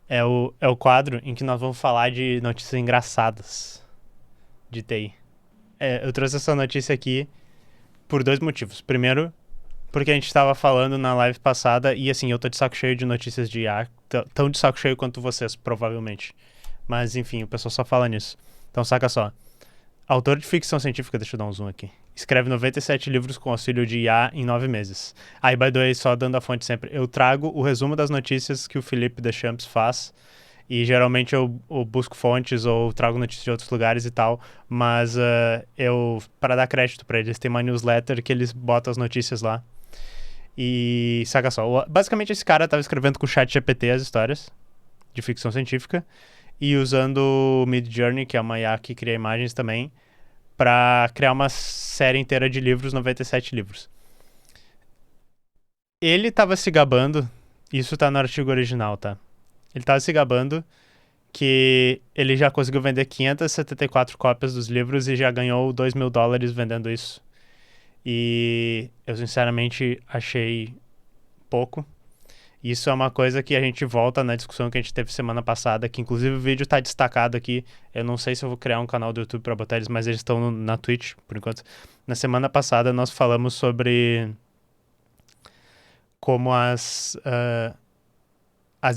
É o quadro em que nós vamos falar de notícias engraçadas de TI. Eu trouxe essa notícia aqui por dois motivos. Primeiro, porque a gente estava falando na live passada e assim, eu tô de saco cheio de notícias de IA, tão de saco cheio quanto vocês, provavelmente. Mas enfim, o pessoal só fala nisso. Então saca só. Autor de ficção científica, deixa eu dar um zoom aqui. Escreve 97 livros com auxílio de IA em 9 meses. Aí, by the way, só dando a fonte sempre, eu trago o resumo das notícias que o Felipe Deschamps faz. E geralmente eu busco fontes ou trago notícias de outros lugares e tal. Mas para dar crédito pra eles, tem uma newsletter que eles botam as notícias lá. E saca só, basicamente esse cara tava escrevendo com o chat GPT as histórias de ficção científica e usando o Midjourney, que é uma IA que cria imagens também, para criar uma série inteira de livros, 97 livros. Ele tava se gabando, isso tá no artigo original, tá? Ele tava se gabando que ele já conseguiu vender 574 cópias dos livros e já ganhou $2.000 vendendo isso. E eu sinceramente achei pouco. Isso é uma coisa que a gente volta na discussão que a gente teve semana passada, que inclusive o vídeo tá destacado aqui. Eu não sei se eu vou criar um canal do YouTube pra botar eles, mas eles estão na Twitch, por enquanto. Na semana passada nós falamos sobre como as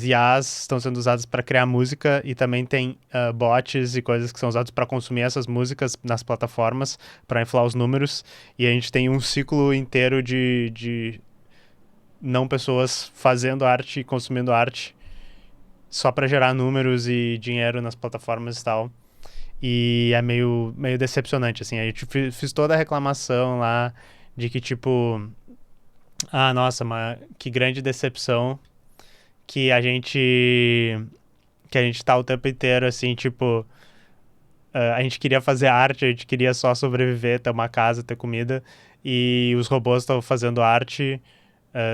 IAs estão sendo usadas para criar música e também tem bots e coisas que são usados para consumir essas músicas nas plataformas, para inflar os números. E a gente tem um ciclo inteiro de não pessoas fazendo arte e consumindo arte só para gerar números e dinheiro nas plataformas e tal. E é meio decepcionante, assim. A gente fiz toda a reclamação lá de que, tipo, ah, nossa, mas que grande decepção que a gente tá o tempo inteiro, assim, tipo, a gente queria fazer arte, a gente queria só sobreviver, ter uma casa, ter comida, e os robôs estão fazendo arte.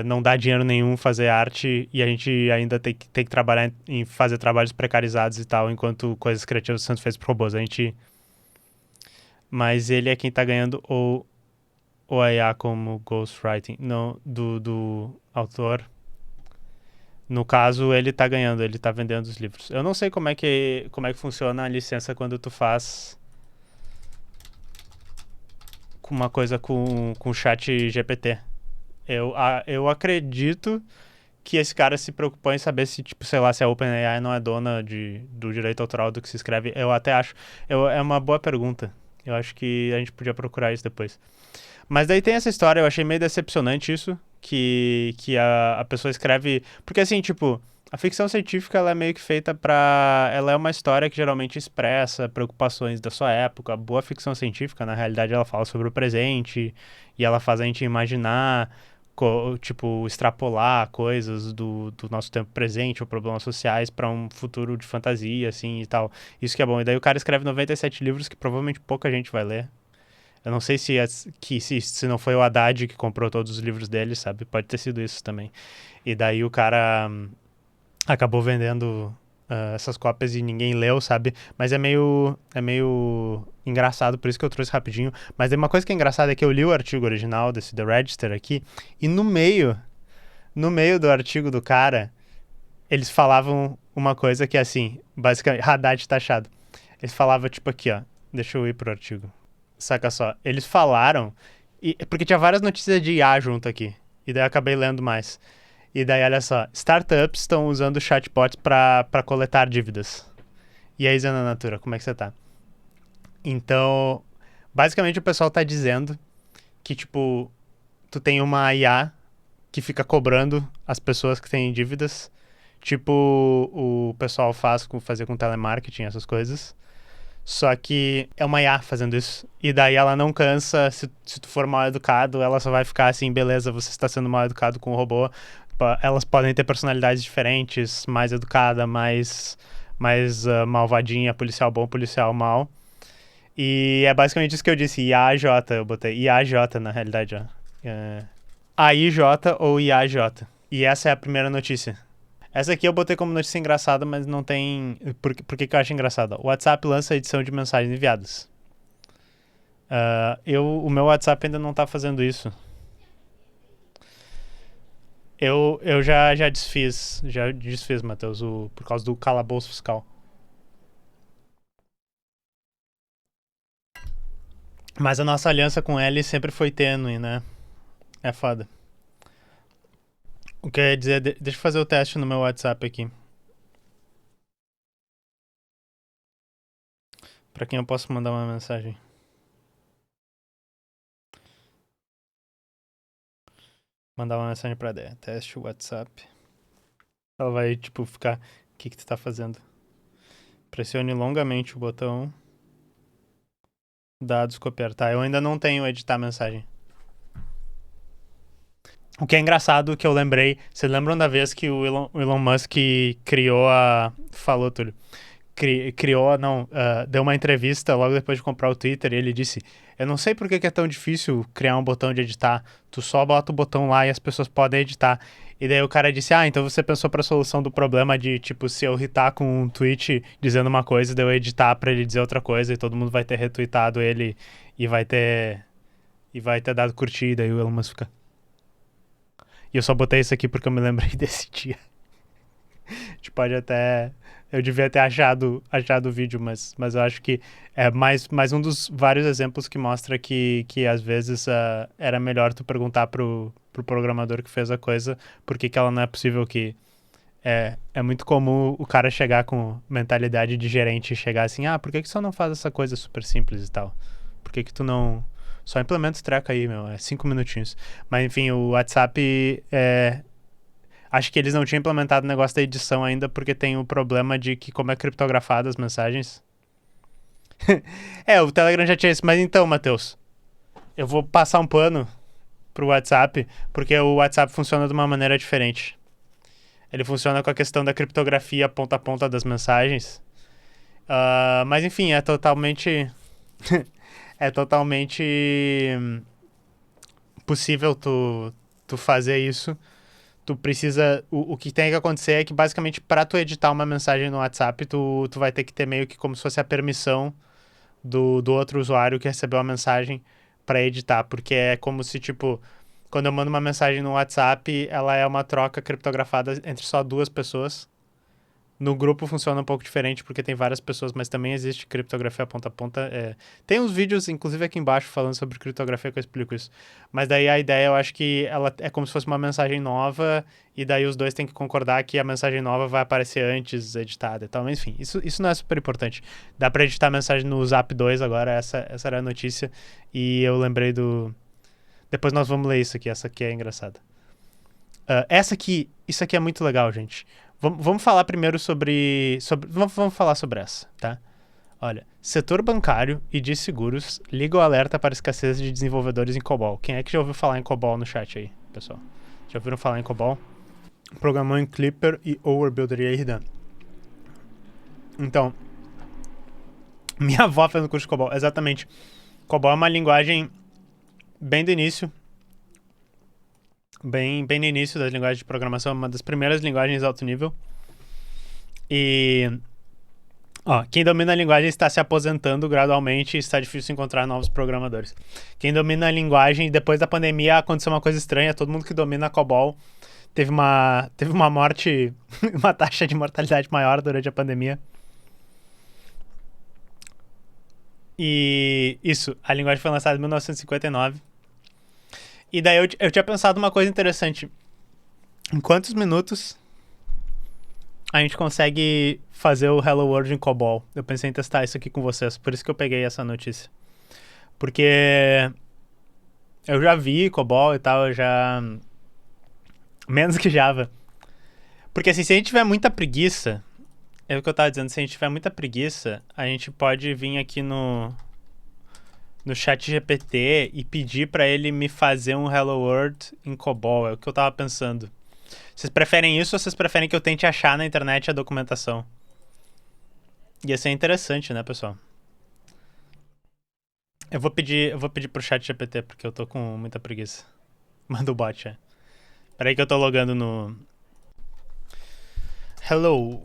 Não dá dinheiro nenhum fazer arte e a gente ainda tem que trabalhar em fazer trabalhos precarizados e tal, enquanto coisas criativas são feitas por robôs. Mas ele é quem tá ganhando ou a IA como ghostwriting, não, do autor. No caso, ele tá ganhando, ele tá vendendo os livros. Eu não sei como é que funciona a licença quando tu faz uma coisa com chat GPT. Eu acredito que esse cara se preocupou em saber se, tipo, sei lá, se a OpenAI não é dona do direito autoral do que se escreve. Eu até acho. É uma boa pergunta. Eu acho que a gente podia procurar isso depois. Mas daí tem essa história, eu achei meio decepcionante isso, que a pessoa escreve. Porque assim, tipo, a ficção científica ela é meio que feita pra. Ela é uma história que geralmente expressa preocupações da sua época. A boa ficção científica, na realidade, ela fala sobre o presente e ela faz a gente imaginar, tipo, extrapolar coisas do nosso tempo presente ou problemas sociais pra um futuro de fantasia, assim e tal. Isso que é bom. E daí o cara escreve 97 livros que provavelmente pouca gente vai ler. Eu não sei se não foi o Haddad que comprou todos os livros dele, sabe? Pode ter sido isso também. E daí o cara acabou vendendo essas cópias e ninguém leu, sabe? Mas é meio engraçado, por isso que eu trouxe rapidinho. Mas uma coisa que é engraçada é que eu li o artigo original desse The Register aqui, e no meio do artigo do cara, eles falavam uma coisa que é assim, basicamente, Haddad taxado. Eles falavam tipo aqui, ó. Deixa eu ir pro artigo. Saca só, eles falaram, porque tinha várias notícias de IA junto aqui, e daí eu acabei lendo mais. E daí, olha só, startups estão usando chatbots para coletar dívidas. E aí, Zena Natura, como é que você tá? Então, basicamente o pessoal tá dizendo que, tipo, tu tem uma IA que fica cobrando as pessoas que têm dívidas, tipo o pessoal fazer com telemarketing, essas coisas. Só que é uma IA fazendo isso. E daí ela não cansa. Se tu for mal educado, ela só vai ficar assim, beleza, você está sendo mal educado com o robô. Elas podem ter personalidades diferentes, mais educada, mais malvadinha, policial bom, policial mal. E é basicamente isso que eu disse, IAJ, eu botei IAJ na realidade, ó. AIJ ou IAJ. E essa é a primeira notícia. Essa aqui eu botei como notícia engraçada, mas não tem. Por que eu acho engraçada? O WhatsApp lança a edição de mensagens enviadas. O meu WhatsApp ainda não tá fazendo isso. Eu já desfiz, Matheus, por causa do calabouço fiscal. Mas a nossa aliança com ele sempre foi tênue, né? É foda. O que eu ia dizer, deixa eu fazer o teste no meu WhatsApp aqui. Pra quem eu posso mandar uma mensagem. Mandar uma mensagem pra Dé. Teste WhatsApp. Ela vai, tipo, ficar... O que tu tá fazendo? Pressione longamente o botão. Dados copiar. Tá, eu ainda não tenho editar mensagem. O que é engraçado que eu lembrei... Vocês lembram da vez que o Elon Musk criou a... Falou, Túlio. Criou, não, deu uma entrevista logo depois de comprar o Twitter e ele disse: eu não sei por que é tão difícil criar um botão de editar, tu só bota o botão lá e as pessoas podem editar. E daí o cara disse: então você pensou pra solução do problema de, tipo, se eu irritar com um tweet dizendo uma coisa, daí eu editar pra ele dizer outra coisa e todo mundo vai ter retweetado ele e vai ter dado curtida e o Elon Musk fica. E eu só botei isso aqui porque eu me lembrei desse dia. A gente pode até... Eu devia ter achado o vídeo, mas eu acho que é mais um dos vários exemplos que mostra que às vezes era melhor tu perguntar pro programador que fez a coisa por que ela não é possível que... É muito comum o cara chegar com mentalidade de gerente e chegar assim, por que só não faz essa coisa super simples e tal? Por que tu não... Só implementa o treco aí, meu, é 5 minutinhos. Mas enfim, o WhatsApp acho que eles não tinham implementado o negócio da edição ainda, porque tem o problema de que, como é criptografado as mensagens. O Telegram já tinha isso. Mas então, Matheus, eu vou passar um pano pro WhatsApp, porque o WhatsApp funciona de uma maneira diferente. Ele funciona com a questão da criptografia ponta a ponta das mensagens. Mas enfim, é totalmente. É totalmente possível tu fazer isso. Tu precisa... O que tem que acontecer é que, basicamente, pra tu editar uma mensagem no WhatsApp, tu vai ter que ter meio que como se fosse a permissão do outro usuário que recebeu a mensagem pra editar. Porque é como se, tipo, quando eu mando uma mensagem no WhatsApp, ela é uma troca criptografada entre só duas pessoas. No grupo funciona um pouco diferente, porque tem várias pessoas, mas também existe criptografia ponta a ponta. Tem uns vídeos, inclusive aqui embaixo, falando sobre criptografia que eu explico isso. Mas daí a ideia, eu acho que ela é como se fosse uma mensagem nova, e daí os dois têm que concordar que a mensagem nova vai aparecer antes editada e tal. Mas enfim, isso não é super importante. Dá pra editar a mensagem no Zap 2 agora, essa era a notícia. E eu lembrei do... Depois nós vamos ler isso aqui, essa aqui é engraçada. Isso aqui é muito legal, gente. Vamos falar primeiro sobre vamos falar sobre essa, tá? Olha, setor bancário e de seguros liga o alerta para escassez de desenvolvedores em COBOL. Quem é que já ouviu falar em COBOL no chat aí, pessoal? Já ouviram falar em COBOL? Programou em Clipper e Overbuilder e RDAN. Então, minha avó fez um curso de COBOL, exatamente. COBOL é uma linguagem bem do início, bem no início das linguagens de programação, uma das primeiras linguagens de alto nível. E quem domina a linguagem está se aposentando gradualmente e está difícil encontrar novos programadores. Quem domina a linguagem, depois da pandemia aconteceu uma coisa estranha, todo mundo que domina COBOL teve uma morte, uma taxa de mortalidade maior durante a pandemia. E isso, a linguagem foi lançada em 1959. E daí eu tinha pensado uma coisa interessante. Em quantos minutos a gente consegue fazer o Hello World em COBOL? Eu pensei em testar isso aqui com vocês, por isso que eu peguei essa notícia. Porque eu já vi COBOL e tal, eu já... Menos que Java. Porque assim, se a gente tiver muita preguiça, é o que eu tava dizendo, se a gente tiver muita preguiça, a gente pode vir aqui no chat GPT e pedir pra ele me fazer um Hello World em COBOL, é o que eu tava pensando. Vocês preferem isso ou vocês preferem que eu tente achar na internet a documentação? Ia ser interessante, né, pessoal? Eu vou pedir pro chat GPT, porque eu tô com muita preguiça. Manda o bot, Peraí que eu tô logando no... Hello.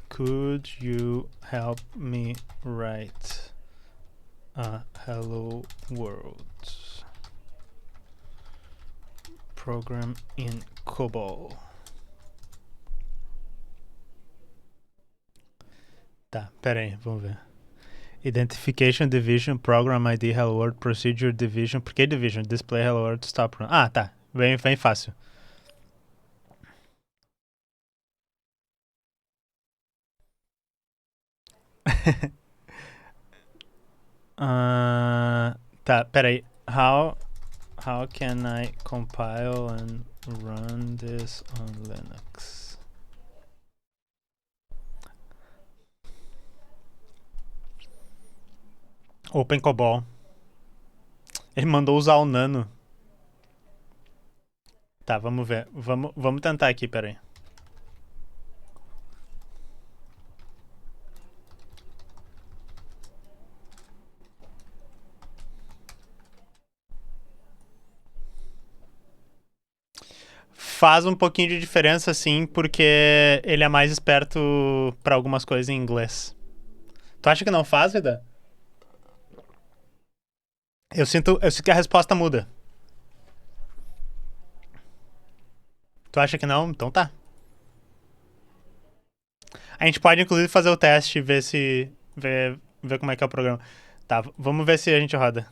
Could you help me write a Hello World Program in COBOL. Tá, pera aí, vamos ver. Identification, Division, Program ID, Hello World, Procedure, Division. Por que Division? Display, Hello World, Stop Run. Ah, tá. Bem fácil. Tá, peraí. How can I compile and run this on Linux? OpenCobol. Ele mandou usar o Nano. Tá, vamos ver. Vamos tentar aqui, peraí. Faz um pouquinho de diferença, sim, porque ele é mais esperto pra algumas coisas em inglês. Tu acha que não faz, Vida? Eu sinto que a resposta muda. Tu acha que não? Então tá. A gente pode, inclusive, fazer o teste e ver se. Ver como é que é o programa. Tá, vamos ver se a gente roda.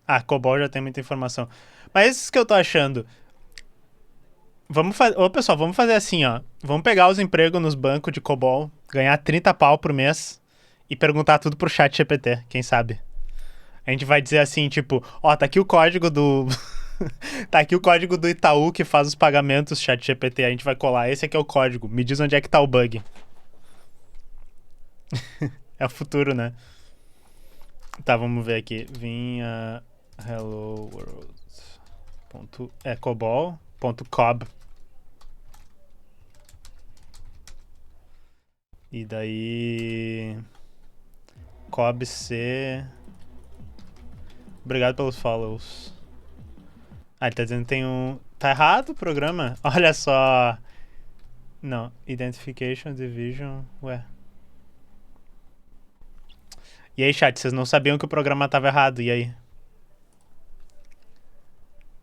Ah, COBOL já tem muita informação. Mas isso que eu tô achando. Vamos fazer. Ô, pessoal, vamos fazer assim, ó. Vamos pegar os empregos nos bancos de COBOL, ganhar 30 pau por mês e perguntar tudo pro chat GPT, quem sabe? A gente vai dizer assim, tipo, ó, tá aqui o código do. Tá aqui o código do Itaú que faz os pagamentos chat GPT. A gente vai colar. Esse aqui é o código. Me diz onde é que tá o bug. É o futuro, né? Tá, vamos ver aqui. Vinha hello world. COBOL.cob. E daí. COBC. Obrigado pelos follows. Ah, ele tá dizendo que tem um. Tá errado o programa? Olha só. Não. Identification Division. Ué. E aí, chat, vocês não sabiam que o programa tava errado. E aí?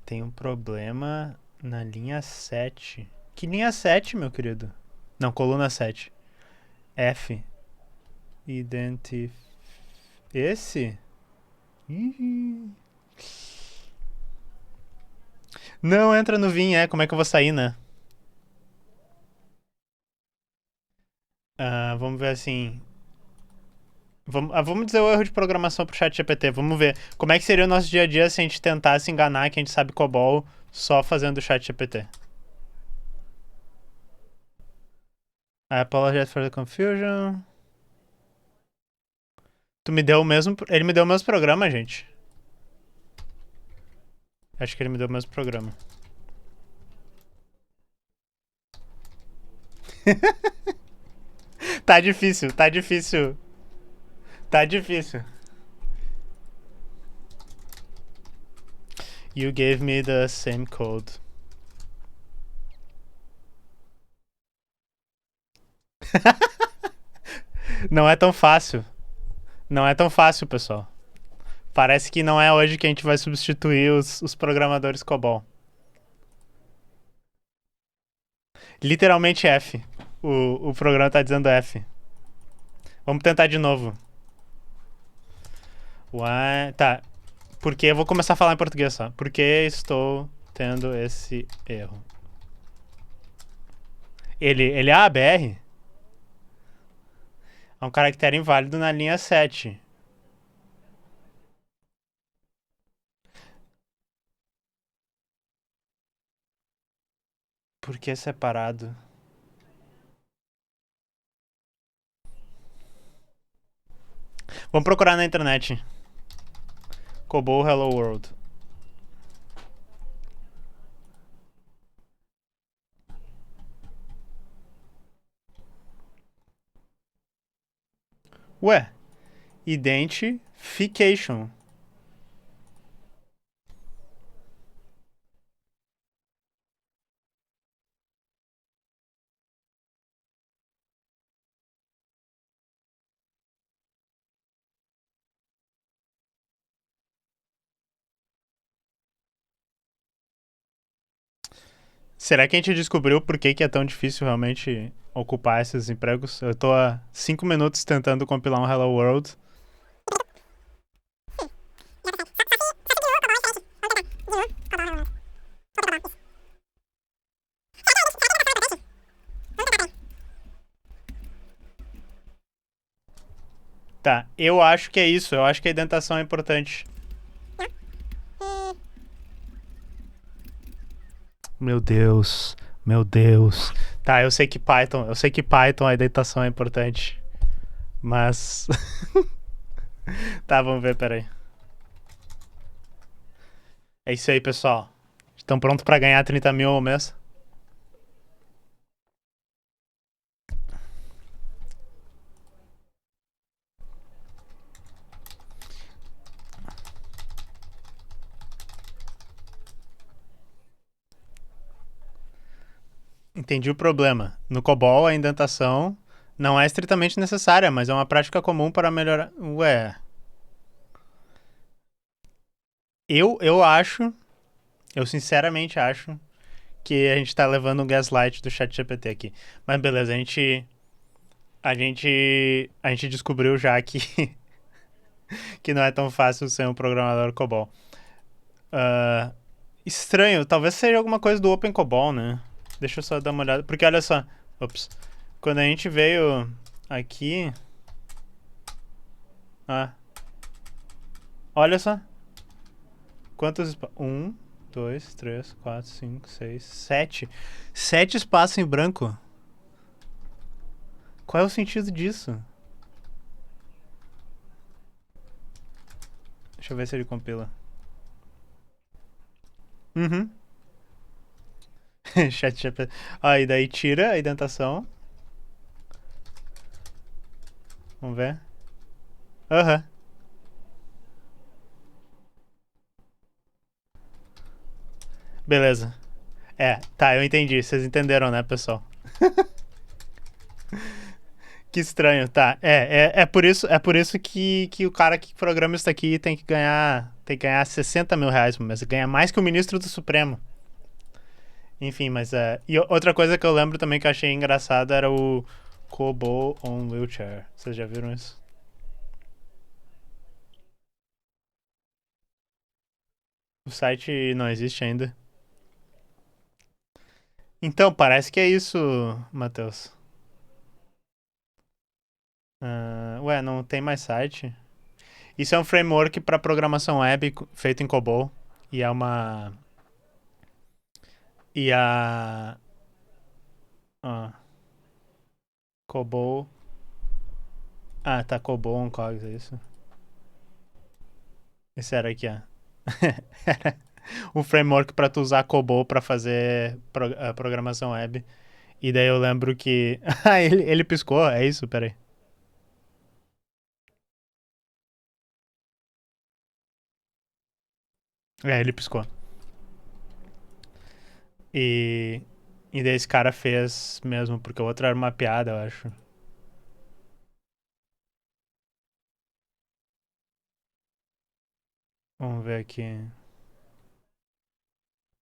Tem um problema na linha 7. Que linha 7, meu querido? Não, coluna 7. F. Identif... Esse? Ih. Não, entra no Vim, como é que eu vou sair, né? Vamos ver assim. Vamos dizer o erro de programação pro chat GPT. Vamos ver como é que seria o nosso dia a dia se a gente tentasse enganar que a gente sabe COBOL só fazendo o chat GPT. I apologize for the confusion. Tu me deu o mesmo. Ele me deu o mesmo programa, gente. Acho que ele me deu o mesmo programa. Tá difícil, tá difícil. Tá difícil. You gave me the same code. Não é tão fácil. Não é tão fácil, pessoal. Parece que não é hoje que a gente vai substituir os programadores COBOL. Literalmente F. O programa tá dizendo F. Vamos tentar de novo. Why? Tá. Porque eu vou começar a falar em português só. Por que estou tendo esse erro? Ele é ABR? É um caractere inválido na linha 7. Por que separado? Vamos procurar na internet. COBOL Hello World. Ué, identification. Será que a gente descobriu por que é tão difícil realmente ocupar esses empregos? Eu tô há 5 minutos tentando compilar um Hello World. Tá, eu acho que é isso. Eu acho que a indentação é importante. Meu Deus. Meu Deus. Tá, eu sei que Python a indentação é importante. Mas. Tá, vamos ver, peraí. É isso aí, pessoal. Estão prontos pra ganhar 30 mil ao mês? Entendi o problema. No COBOL, a indentação não é estritamente necessária, mas é uma prática comum para melhorar. Ué. Eu acho, eu sinceramente acho que a gente tá levando um gaslight do chat GPT aqui. Mas beleza, a gente descobriu já que, que não é tão fácil ser um programador COBOL. Ah, estranho, talvez seja alguma coisa do Open COBOL, né? Deixa eu só dar uma olhada. Porque olha só, ops, quando a gente veio aqui. Ah, olha só. Quantos espaços? Um, dois, três, quatro, cinco, seis, sete. Sete espaços em branco. Qual é o sentido disso? Deixa eu ver se ele compila. Uhum. Chat GPT. Ah, e daí tira a indentação. Vamos ver. Aham. Beleza. É, tá, eu entendi. Vocês entenderam, né, pessoal? Que estranho, tá. É por isso que o cara que programa isso aqui tem que ganhar 60 mil reais por mês. Ganha mais que o ministro do Supremo. Enfim, mas é. E outra coisa que eu lembro também que eu achei engraçado era o Kobo on Wheelchair. Vocês já viram isso? O site não existe ainda. Então, parece que é isso, Matheus. Ué, não tem mais site. Isso é um framework para programação web feito em COBOL. E é uma. E a. Ah, COBOL. Ah, tá, COBOL on Cogs, é isso? Esse era aqui, ó. Um framework para tu usar COBOL para fazer programação web. E daí eu lembro que. Ah, ele piscou, é isso? Peraí. É, ele piscou. E. E daí esse cara fez mesmo, porque o outro era uma piada, eu acho. Vamos ver aqui.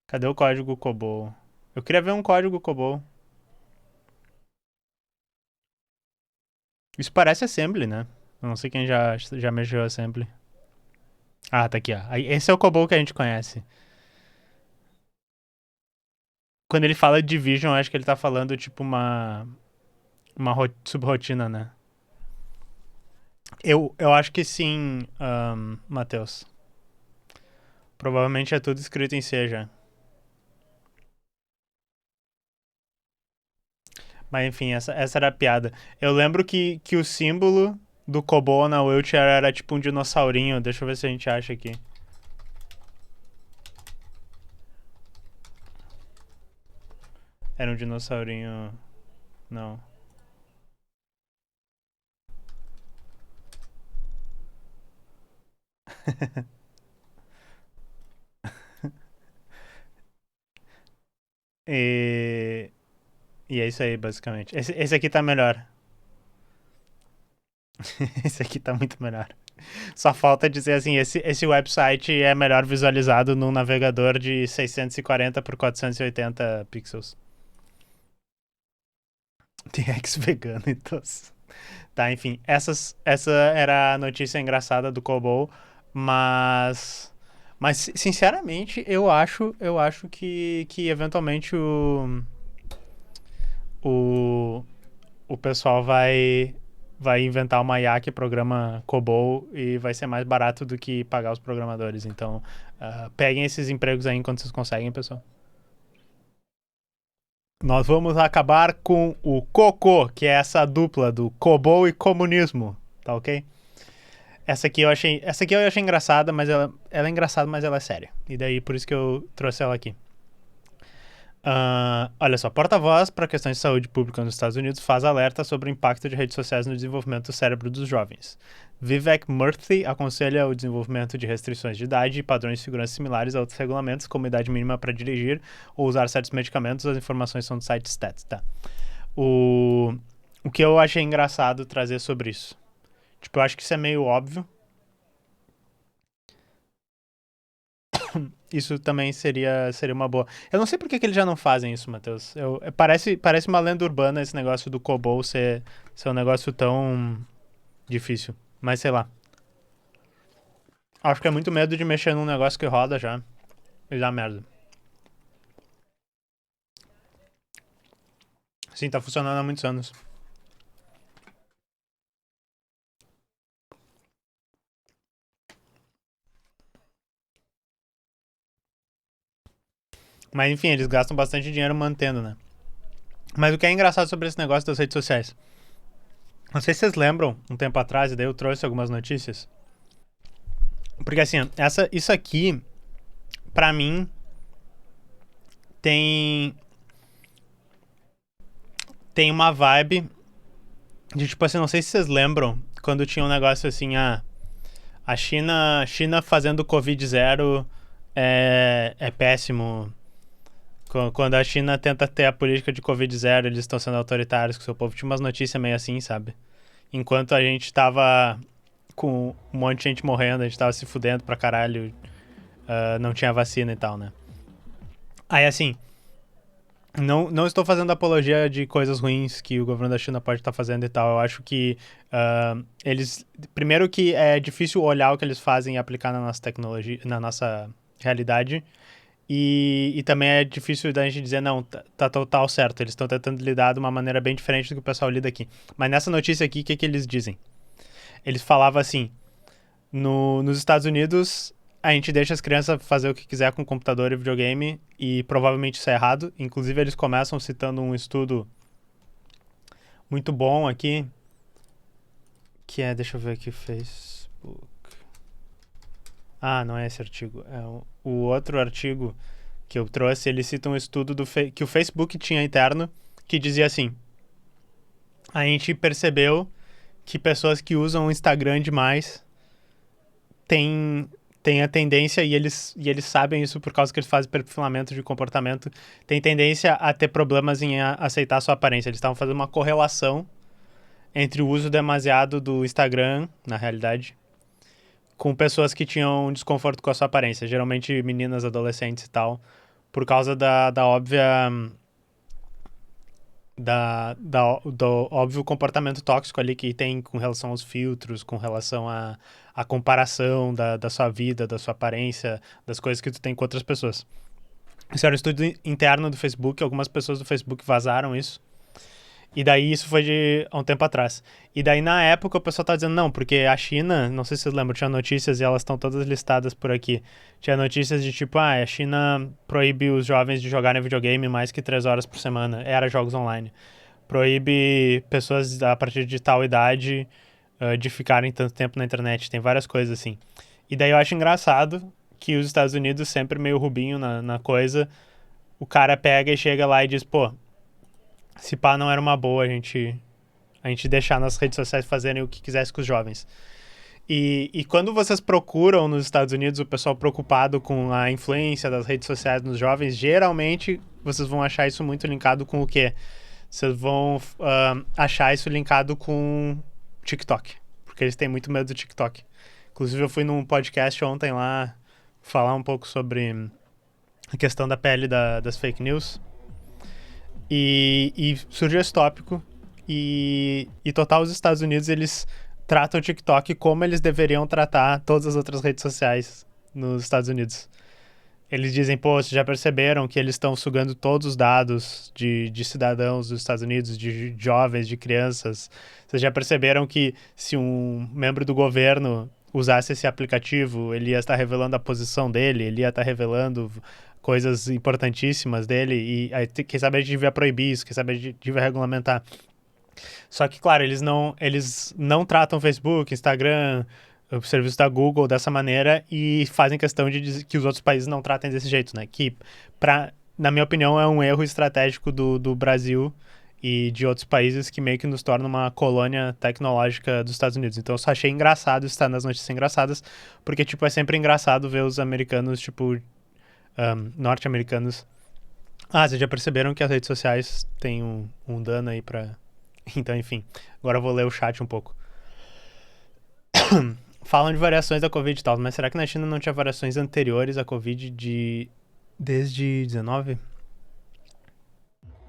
Cadê o código COBOL? Eu queria ver um código COBOL. Isso parece assembly, né? Eu não sei quem já mexeu assembly. Ah, tá aqui, ó. Esse é o COBOL que a gente conhece. Quando ele fala de division, eu acho que ele tá falando tipo uma subrotina, né? Eu acho que sim, Matheus. Provavelmente é tudo escrito em C já. Mas enfim, essa era a piada. Eu lembro que o símbolo do Kobo na wheelchair era tipo um dinossaurinho. Deixa eu ver se a gente acha aqui. Era um dinossaurinho. Não. e, e é isso aí, basicamente. Esse aqui tá melhor. Esse aqui tá muito melhor. Só falta dizer assim, esse website é melhor visualizado num navegador de 640 por 480 pixels. Tem ex-vegano, então. Tá, enfim. Essa era a notícia engraçada do Cobol, mas... Mas, sinceramente, eu acho que eventualmente o, o pessoal vai inventar uma IA que programa COBOL e vai ser mais barato do que pagar os programadores. Então, peguem esses empregos aí enquanto vocês conseguem, pessoal. Nós vamos acabar com o COCO, que é essa dupla do COBOL e comunismo, tá ok? Essa aqui eu achei engraçada, mas ela é engraçada, mas ela é séria. E daí, por isso que eu trouxe ela aqui. Olha só, porta-voz para questões de saúde pública nos Estados Unidos faz alerta sobre o impacto de redes sociais no desenvolvimento do cérebro dos jovens. Vivek Murthy aconselha o desenvolvimento de restrições de idade e padrões de segurança similares a outros regulamentos, como idade mínima para dirigir ou usar certos medicamentos. As informações são do site Stats, tá? O que eu achei engraçado trazer sobre isso. Tipo, eu acho que isso é meio óbvio. Isso também seria uma boa. Eu não sei por que eles já não fazem isso, Matheus. Parece uma lenda urbana esse negócio do COBOL ser um negócio tão difícil. Mas sei lá. Acho que é muito medo de mexer num negócio que roda já. E dá merda. Sim, tá funcionando há muitos anos. Mas enfim, eles gastam bastante dinheiro mantendo, né? Mas o que é engraçado sobre esse negócio das redes sociais? Não sei se vocês lembram, um tempo atrás, e daí eu trouxe algumas notícias. Porque assim, isso aqui, pra mim, tem. Tem uma vibe de tipo assim, não sei se vocês lembram quando tinha um negócio assim, a China fazendo Covid zero é péssimo. Quando a China tenta ter a política de Covid zero, eles estão sendo autoritários com o seu povo. Tinha umas notícias meio assim, sabe? Enquanto a gente tava com um monte de gente morrendo, a gente tava se fudendo pra caralho, não tinha vacina e tal, né? Aí assim, não estou fazendo apologia de coisas ruins que o governo da China pode estar fazendo e tal. Eu acho que eles. Primeiro que é difícil olhar o que eles fazem e aplicar na nossa tecnologia, na nossa realidade. E também é difícil da gente dizer, não, tá total certo. Eles estão tentando lidar de uma maneira bem diferente do que o pessoal lida aqui. Mas nessa notícia aqui, o que eles dizem? Eles falavam assim, nos Estados Unidos, a gente deixa as crianças fazer o que quiser com computador e videogame, e provavelmente isso é errado. Inclusive, eles começam citando um estudo muito bom aqui, que é, deixa eu ver aqui, Facebook. Não é esse artigo. É o outro artigo que eu trouxe, ele cita um estudo que o Facebook tinha interno, que dizia assim, a gente percebeu que pessoas que usam o Instagram demais têm a tendência, e eles sabem isso por causa que eles fazem perfilamento de comportamento, tem tendência a ter problemas em aceitar a sua aparência. Eles estavam fazendo uma correlação entre o uso demasiado do Instagram, na realidade, com pessoas que tinham desconforto com a sua aparência, geralmente meninas, adolescentes e tal, por causa da óbvia do óbvio comportamento tóxico ali que tem com relação aos filtros, com relação à comparação da sua vida, da sua aparência, das coisas que tu tem com outras pessoas. Isso era um estudo interno do Facebook, algumas pessoas do Facebook vazaram isso. E daí isso foi de há um tempo atrás. E daí na época o pessoal tá dizendo, não, porque a China, não sei se vocês lembram, tinha notícias e elas estão todas listadas por aqui. Tinha notícias de tipo, a China proíbe os jovens de jogarem videogame mais que 3 horas por semana. Era jogos online. Proíbe pessoas a partir de tal idade de ficarem tanto tempo na internet. Tem várias coisas assim. E daí eu acho engraçado que os Estados Unidos, sempre meio rubinho na coisa, o cara pega e chega lá e diz, pô, se pá não era uma boa a gente deixar nas redes sociais fazerem o que quisesse com os jovens. E quando vocês procuram nos Estados Unidos o pessoal preocupado com a influência das redes sociais nos jovens, geralmente vocês vão achar isso muito linkado com o quê? Vocês vão achar isso linkado com TikTok. porque eles têm muito medo do TikTok. Inclusive, eu fui num podcast ontem lá falar um pouco sobre a questão da pele das fake news. E surgiu esse tópico. E total, os Estados Unidos, eles tratam o TikTok como eles deveriam tratar todas as outras redes sociais nos Estados Unidos. Eles dizem, pô, vocês já perceberam que eles estão sugando todos os dados de cidadãos dos Estados Unidos, de jovens, de crianças. Vocês já perceberam que se um membro do governo usasse esse aplicativo, ele ia estar revelando a posição dele, ele ia estar revelando coisas importantíssimas dele, e aí, quem sabe a gente devia proibir isso, quem sabe a gente devia regulamentar. Só que, claro, eles não tratam Facebook, Instagram, o serviço da Google dessa maneira e fazem questão de dizer que os outros países não tratem desse jeito, né? Que, na minha opinião, é um erro estratégico do Brasil e de outros países que meio que nos torna uma colônia tecnológica dos Estados Unidos. Então eu só achei engraçado estar nas notícias engraçadas, porque, tipo, é sempre engraçado ver os americanos, tipo, norte-americanos. Vocês já perceberam que as redes sociais têm um dano aí pra... Então, enfim, agora eu vou ler o chat um pouco. Falam de variações da Covid e tal, mas será que na China não tinha variações anteriores à Covid desde 19?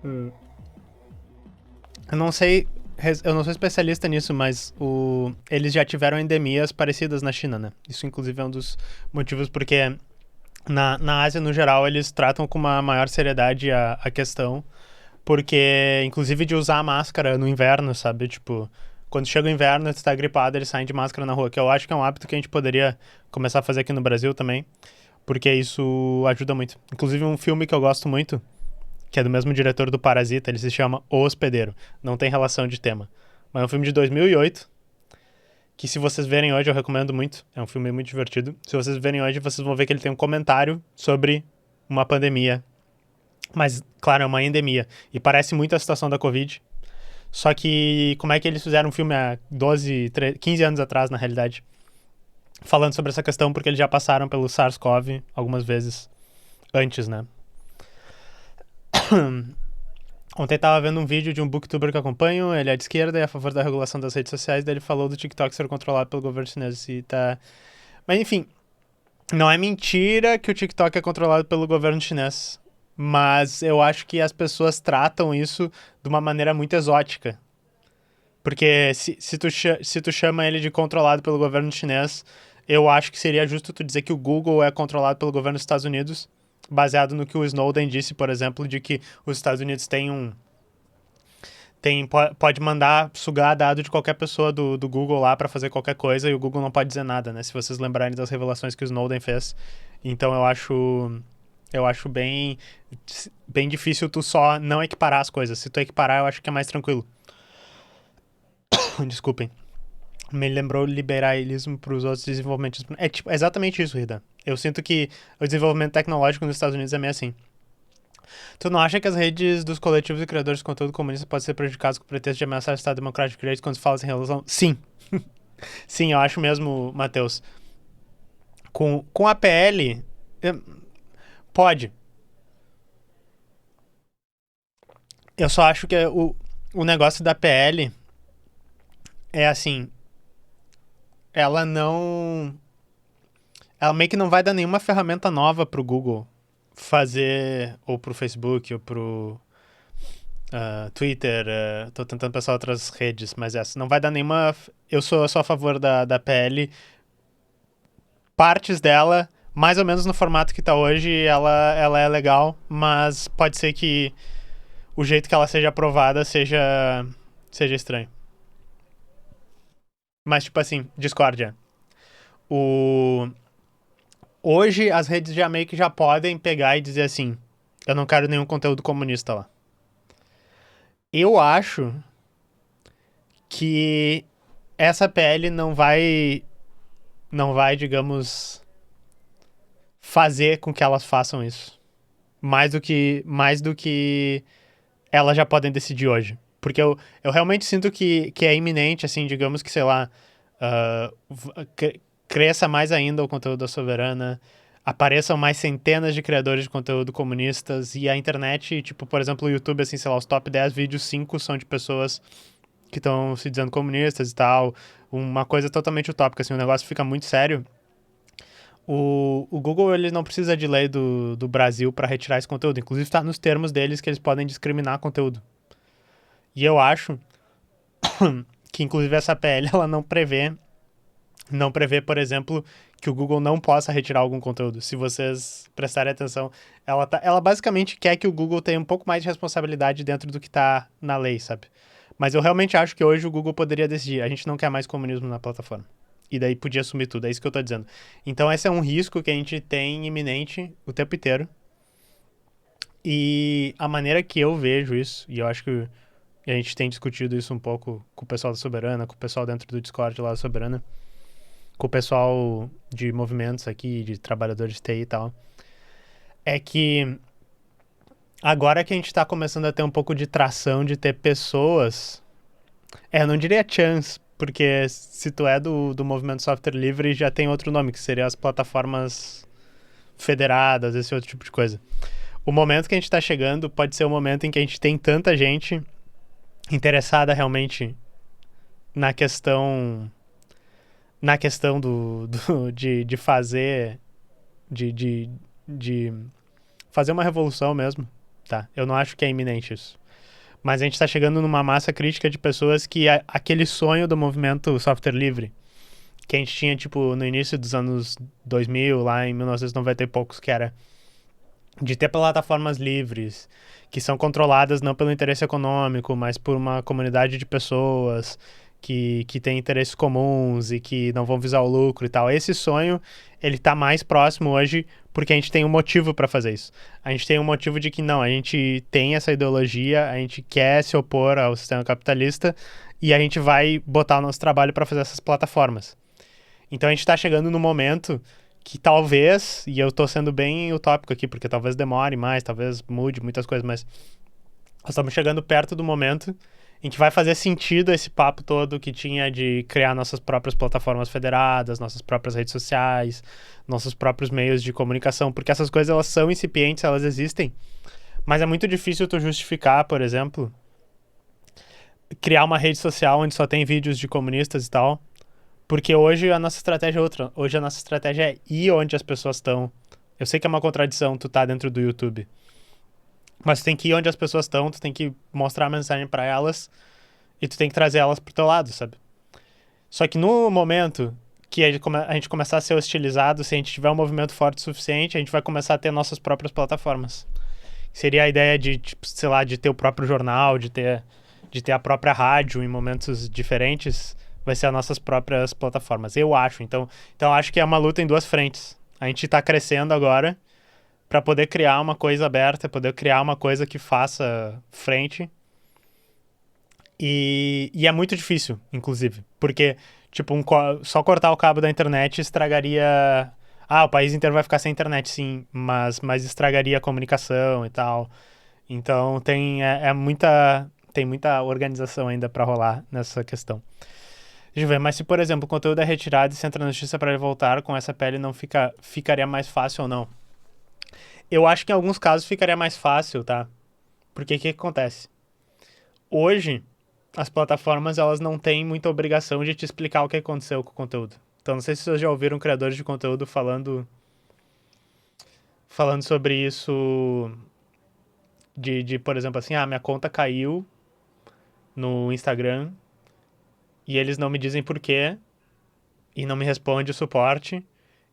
Eu não sou especialista nisso, mas eles já tiveram endemias parecidas na China, né? Isso, inclusive, é um dos motivos porque na Ásia, no geral, eles tratam com uma maior seriedade a questão, porque, inclusive, de usar a máscara no inverno, sabe? Tipo, quando chega o inverno e tu tá gripado, eles saem de máscara na rua, que eu acho que é um hábito que a gente poderia começar a fazer aqui no Brasil também, porque isso ajuda muito. Inclusive, um filme que eu gosto muito, que é do mesmo diretor do Parasita, ele se chama O Hospedeiro. Não tem relação de tema. Mas é um filme de 2008, que se vocês verem hoje, eu recomendo muito. É um filme muito divertido. Se vocês verem hoje, vocês vão ver que ele tem um comentário sobre uma pandemia. Mas, claro, é uma endemia. E parece muito a situação da Covid. Só que como é que eles fizeram um filme há 15 anos atrás, na realidade, falando sobre essa questão, porque eles já passaram pelo SARS-CoV algumas vezes antes, né? Ontem tava vendo um vídeo de um booktuber que eu acompanho, ele é de esquerda e é a favor da regulação das redes sociais, daí ele falou do TikTok ser controlado pelo governo chinês e tá... Mas enfim, não é mentira que o TikTok é controlado pelo governo chinês, mas eu acho que as pessoas tratam isso de uma maneira muito exótica. Porque se tu chama ele de controlado pelo governo chinês, eu acho que seria justo tu dizer que o Google é controlado pelo governo dos Estados Unidos, baseado no que o Snowden disse, por exemplo, de que os Estados Unidos pode mandar sugar dado de qualquer pessoa do Google lá pra fazer qualquer coisa e o Google não pode dizer nada, né? Se vocês lembrarem das revelações que o Snowden fez. Então eu acho bem difícil tu só não equiparar as coisas. Se tu equiparar, eu acho que é mais tranquilo. Desculpem. Me lembrou liberalismo para os outros desenvolvimentos. É tipo, exatamente isso, Rida. Eu sinto que o desenvolvimento tecnológico nos Estados Unidos é meio assim. Tu não acha que as redes dos coletivos e criadores de conteúdo comunista podem ser prejudicadas com o pretexto de ameaçar o Estado Democrático de Direito quando se fala em relação? Sim. Sim, eu acho mesmo, Matheus. Com a PL, pode. Eu só acho que o negócio da PL é assim... Ela meio que não vai dar nenhuma ferramenta nova pro Google fazer, ou pro Facebook, ou pro Twitter, tô tentando pensar outras redes, mas essa não vai dar nenhuma... Eu sou a favor da PL. Partes dela, mais ou menos no formato que tá hoje, ela é legal, mas pode ser que o jeito que ela seja aprovada seja estranho. Mas, tipo assim, discórdia. Hoje, as redes já meio que já podem pegar e dizer assim, eu não quero nenhum conteúdo comunista lá. Eu acho que essa PL não vai, digamos, fazer com que elas façam isso. Mais do que elas já podem decidir hoje. Porque eu realmente sinto que é iminente, assim, digamos que, sei lá, cresça mais ainda o conteúdo da Soberana, apareçam mais centenas de criadores de conteúdo comunistas e a internet, tipo, por exemplo, o YouTube, assim, sei lá, os top 10 vídeos, 5 são de pessoas que estão se dizendo comunistas e tal. uma coisa totalmente utópica, assim, o negócio fica muito sério. O Google, ele não precisa de lei do Brasil para retirar esse conteúdo. Inclusive, está nos termos deles que eles podem discriminar conteúdo. E eu acho que, inclusive, essa PL, ela não prevê, por exemplo, que o Google não possa retirar algum conteúdo. Se vocês prestarem atenção, ela basicamente quer que o Google tenha um pouco mais de responsabilidade dentro do que está na lei, sabe? Mas eu realmente acho que hoje o Google poderia decidir, a gente não quer mais comunismo na plataforma. E daí podia assumir tudo, é isso que eu tô dizendo. Então esse é um risco que a gente tem iminente o tempo inteiro. E a maneira que eu vejo isso, e eu acho que a gente tem discutido isso um pouco com o pessoal da Soberana, com o pessoal dentro do Discord lá da Soberana, com o pessoal de movimentos aqui, de trabalhadores de TI e tal, é que agora que a gente tá começando a ter um pouco de tração, de ter pessoas, eu não diria chance, porque se tu é do movimento software livre, já tem outro nome, que seria as plataformas federadas, esse outro tipo de coisa. O momento que a gente tá chegando pode ser o momento em que a gente tem tanta gente interessada realmente na questão de fazer de fazer uma revolução mesmo, tá? Eu não acho que é iminente isso. Mas a gente tá chegando numa massa crítica de pessoas que aquele sonho do movimento software livre, que a gente tinha, tipo, no início dos anos 2000, lá em 1990 e poucos, que era de ter plataformas livres, que são controladas não pelo interesse econômico, mas por uma comunidade de pessoas que tem interesses comuns e que não vão visar o lucro e tal. Esse sonho, ele tá mais próximo hoje porque a gente tem um motivo para fazer isso. A gente tem um motivo de que não, a gente tem essa ideologia, a gente quer se opor ao sistema capitalista e a gente vai botar o nosso trabalho para fazer essas plataformas. Então a gente tá chegando no momento que talvez, e eu tô sendo bem utópico aqui, porque talvez demore mais, talvez mude muitas coisas, mas nós estamos chegando perto do momento em que vai fazer sentido esse papo todo que tinha de criar nossas próprias plataformas federadas, nossas próprias redes sociais, nossos próprios meios de comunicação, porque essas coisas elas são incipientes, elas existem, mas é muito difícil tu justificar, por exemplo, criar uma rede social onde só tem vídeos de comunistas e tal, porque hoje a nossa estratégia é outra. Hoje a nossa estratégia é ir onde as pessoas estão. Eu sei que é uma contradição tu tá dentro do YouTube. Mas tu tem que ir onde as pessoas estão, tu tem que mostrar a mensagem pra elas e tu tem que trazer elas pro teu lado, sabe? Só que no momento que a gente começar a ser hostilizado, se a gente tiver um movimento forte o suficiente, a gente vai começar a ter nossas próprias plataformas. Seria a ideia de, tipo, sei lá, de ter o próprio jornal, de ter a própria rádio em momentos diferentes, vai ser as nossas próprias plataformas. Eu acho. Então acho que é uma luta em duas frentes. A gente está crescendo agora para poder criar uma coisa aberta, poder criar uma coisa que faça frente. E é muito difícil, inclusive. Porque, tipo, só cortar o cabo da internet estragaria... Ah, o país inteiro vai ficar sem internet, sim. Mas estragaria a comunicação e tal. Então tem muita organização ainda para rolar nessa questão. Deixa eu ver, mas se, por exemplo, o conteúdo é retirado e se entra na justiça para ele voltar, com essa pele não ficaria mais fácil ou não? Eu acho que em alguns casos ficaria mais fácil, tá? Porque o que acontece? Hoje, as plataformas elas não têm muita obrigação de te explicar o que aconteceu com o conteúdo. Então, não sei se vocês já ouviram criadores de conteúdo falando sobre isso por exemplo, assim, minha conta caiu no Instagram e eles não me dizem por quê e não me responde o suporte.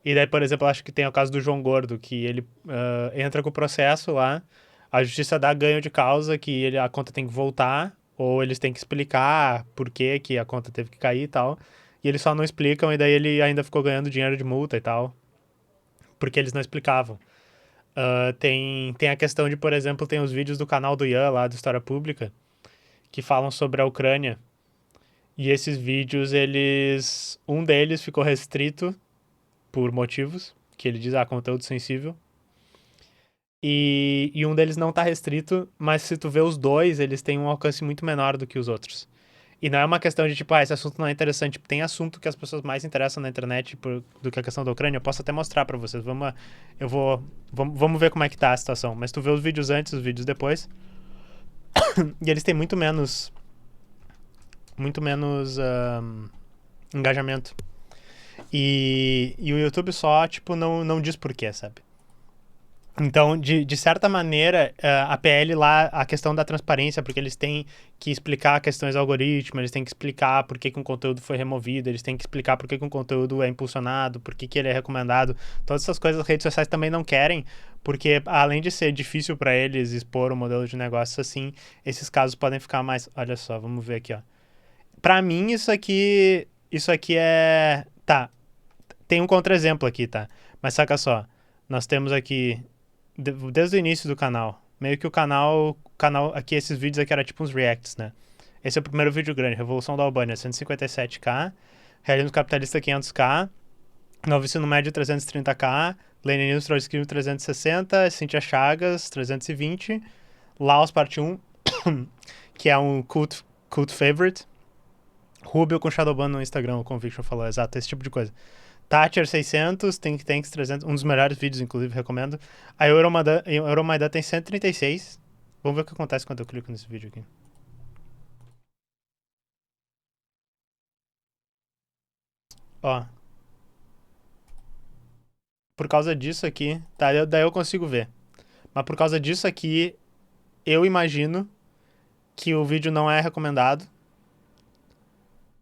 E daí, por exemplo, acho que tem o caso do João Gordo, que ele entra com o processo lá, a justiça dá ganho de causa, que a conta tem que voltar, ou eles têm que explicar por que a conta teve que cair e tal. E eles só não explicam, e daí ele ainda ficou ganhando dinheiro de multa e tal, porque eles não explicavam. Tem a questão de, por exemplo, tem os vídeos do canal do Ian, lá do História Pública, que falam sobre a Ucrânia. E esses vídeos, um deles ficou restrito por motivos, que ele diz, conteúdo sensível. E um deles não tá restrito, mas se tu vê os dois, eles têm um alcance muito menor do que os outros. E não é uma questão de, tipo, esse assunto não é interessante. Tem assunto que as pessoas mais interessam na internet do que a questão da Ucrânia. Eu posso até mostrar pra vocês. Vamos ver como é que tá a situação. Mas tu vê os vídeos antes, os vídeos depois. E eles têm muito menos engajamento. E o YouTube só, tipo, não diz porquê, sabe? Então, de certa maneira, a PL lá, a questão da transparência, porque eles têm que explicar questões do algoritmo, eles têm que explicar por que um conteúdo foi removido, eles têm que explicar por que um conteúdo é impulsionado, por que ele é recomendado. Todas essas coisas as redes sociais também não querem, porque além de ser difícil para eles expor o modelo de negócio assim, esses casos podem ficar mais... Olha só, vamos ver aqui, ó. Para mim, isso aqui é... Tá, tem um contra-exemplo aqui, tá? Mas saca só, nós temos aqui... Desde o início do canal. Meio que o canal aqui, esses vídeos aqui eram tipo uns reacts, né? Esse é o primeiro vídeo grande, Revolução da Albânia, 157k, Realismo Capitalista 500k, Novo Ensino Médio 330k, Lenin News Trotsky 360, Cynthia Chagas 320, Laos Parte 1, que é um cult favorite, Rubio com Shadowban no Instagram, o Conviction falou, exato, esse tipo de coisa. Thatcher 600, Think Tanks 300, um dos melhores vídeos, inclusive, recomendo. A Euromaidan tem 136. Vamos ver o que acontece quando eu clico nesse vídeo aqui. Ó. Por causa disso aqui, tá? Daí eu consigo ver. Mas por causa disso aqui, eu imagino que o vídeo não é recomendado.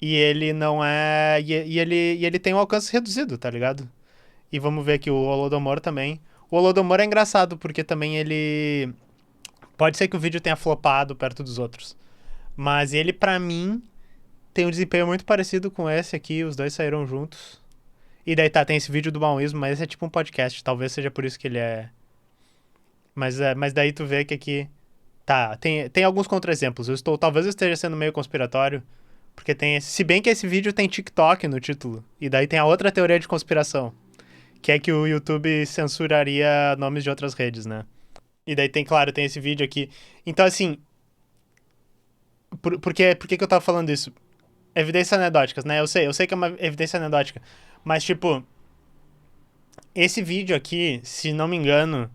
E ele não é... E ele tem um alcance reduzido, tá ligado? E vamos ver aqui o Holodomor também. O Holodomor é engraçado, porque também ele... Pode ser que o vídeo tenha flopado perto dos outros. Mas ele, pra mim, tem um desempenho muito parecido com esse aqui. Os dois saíram juntos. E daí tá, tem esse vídeo do maoísmo, mas esse é tipo um podcast. Talvez seja por isso que ele é... Mas daí tu vê que aqui... Tá, tem alguns contra-exemplos. Talvez eu esteja sendo meio conspiratório. Porque tem esse... Se bem que esse vídeo tem TikTok no título. E daí tem a outra teoria de conspiração. Que é que o YouTube censuraria nomes de outras redes, né? E daí tem, claro, tem esse vídeo aqui. Então, assim... Por que eu tava falando isso? Evidências anedóticas, né? Eu sei que é uma evidência anedótica. Mas, tipo... Esse vídeo aqui, se não me engano...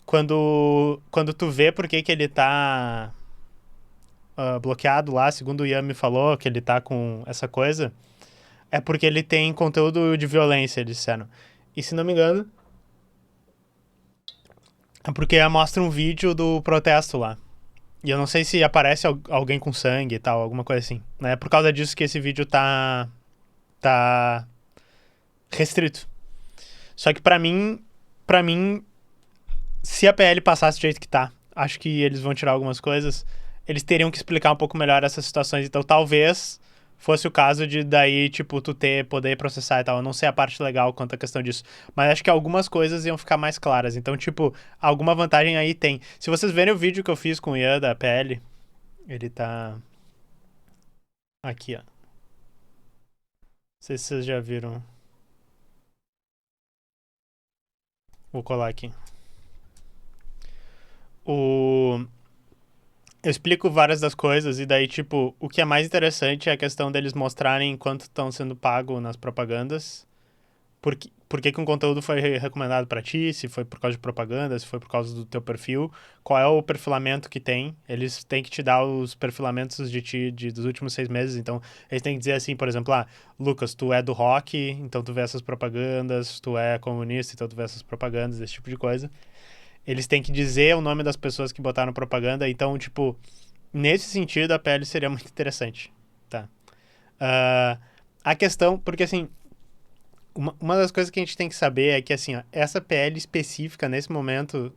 Quando tu vê por que ele tá... bloqueado lá, segundo o Ian me falou, que ele tá com essa coisa... É porque ele tem conteúdo de violência, eles disseram. E se não me engano... É porque mostra um vídeo do protesto lá. E eu não sei se aparece alguém com sangue e tal, alguma coisa assim. É por causa disso que esse vídeo tá restrito. Só que pra mim, se a PL passasse do jeito que tá, acho que eles vão tirar algumas coisas, eles teriam que explicar um pouco melhor essas situações. Então talvez fosse o caso de daí, tipo, tu poder processar e tal. Eu não sei a parte legal quanto à questão disso. Mas acho que algumas coisas iam ficar mais claras. Então, tipo, alguma vantagem aí tem. Se vocês verem o vídeo que eu fiz com o Ian da PL, ele tá... Aqui, ó. Não sei se vocês já viram. Vou colar aqui. Eu explico várias das coisas e daí, tipo, o que é mais interessante é a questão deles mostrarem quanto estão sendo pago nas propagandas. Por que um conteúdo foi recomendado pra ti, se foi por causa de propaganda, se foi por causa do teu perfil, qual é o perfilamento que tem. Eles têm que te dar os perfilamentos de ti dos últimos 6 meses, então eles têm que dizer assim, por exemplo, Lucas, tu é do rock, então tu vê essas propagandas, tu é comunista, então tu vê essas propagandas, esse tipo de coisa. Eles têm que dizer o nome das pessoas que botaram propaganda, então, tipo, nesse sentido a PL seria muito interessante, tá? A questão, porque assim, uma das coisas que a gente tem que saber é que, assim, ó, essa PL específica, nesse momento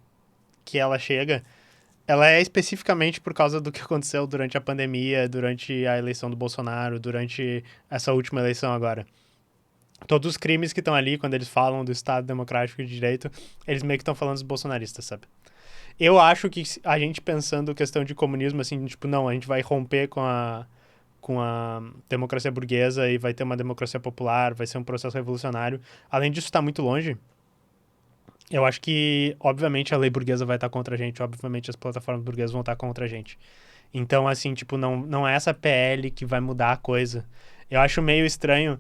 que ela chega, ela é especificamente por causa do que aconteceu durante a pandemia, durante a eleição do Bolsonaro, durante essa última eleição agora. Todos os crimes que estão ali, quando eles falam do Estado Democrático de Direito, eles meio que estão falando dos bolsonaristas, sabe? Eu acho que a gente pensando questão de comunismo, assim, tipo, não, a gente vai romper com a democracia burguesa e vai ter uma democracia popular, vai ser um processo revolucionário. Além disso, está muito longe. Eu acho que, obviamente, a lei burguesa vai estar contra a gente, obviamente as plataformas burguesas vão estar contra a gente. Então, assim, tipo, não é essa PL que vai mudar a coisa. Eu acho meio estranho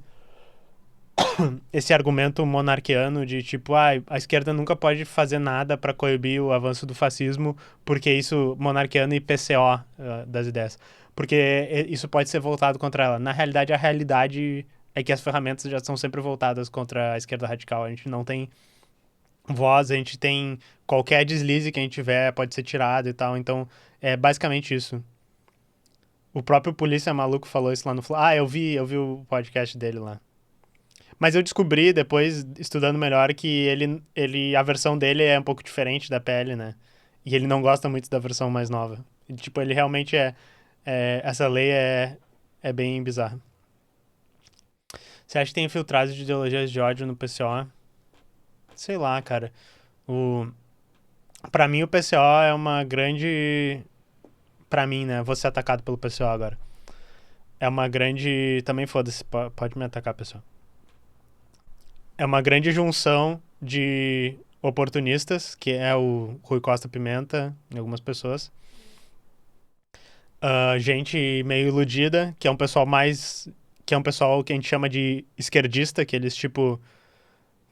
esse argumento monarquiano de tipo, a esquerda nunca pode fazer nada para coibir o avanço do fascismo, porque isso, monarquiano e PCO das ideias, porque isso pode ser voltado contra ela. Na realidade, a realidade é que as ferramentas já são sempre voltadas contra a esquerda radical. A gente não tem voz, a gente tem qualquer deslize que a gente tiver pode ser tirado e tal. Então, é basicamente isso. O próprio Polícia Maluco falou isso lá no Flow. Ah, eu vi o podcast dele lá. Mas eu descobri depois, estudando melhor, que a versão dele é um pouco diferente da PL, né? E ele não gosta muito da versão mais nova. E, tipo, ele realmente essa lei é bem bizarra. Você acha que tem infiltrados de ideologias de ódio no PCO? Sei lá, cara. Pra mim, o PCO é uma grande... Pra mim, né? Vou ser atacado pelo PCO agora. É uma grande... Também foda-se, pode me atacar, pessoal. É uma grande junção de oportunistas, que é o Rui Costa Pimenta e algumas pessoas. Gente meio iludida, que é um pessoal mais... Que é um pessoal que a gente chama de esquerdista, que eles, tipo...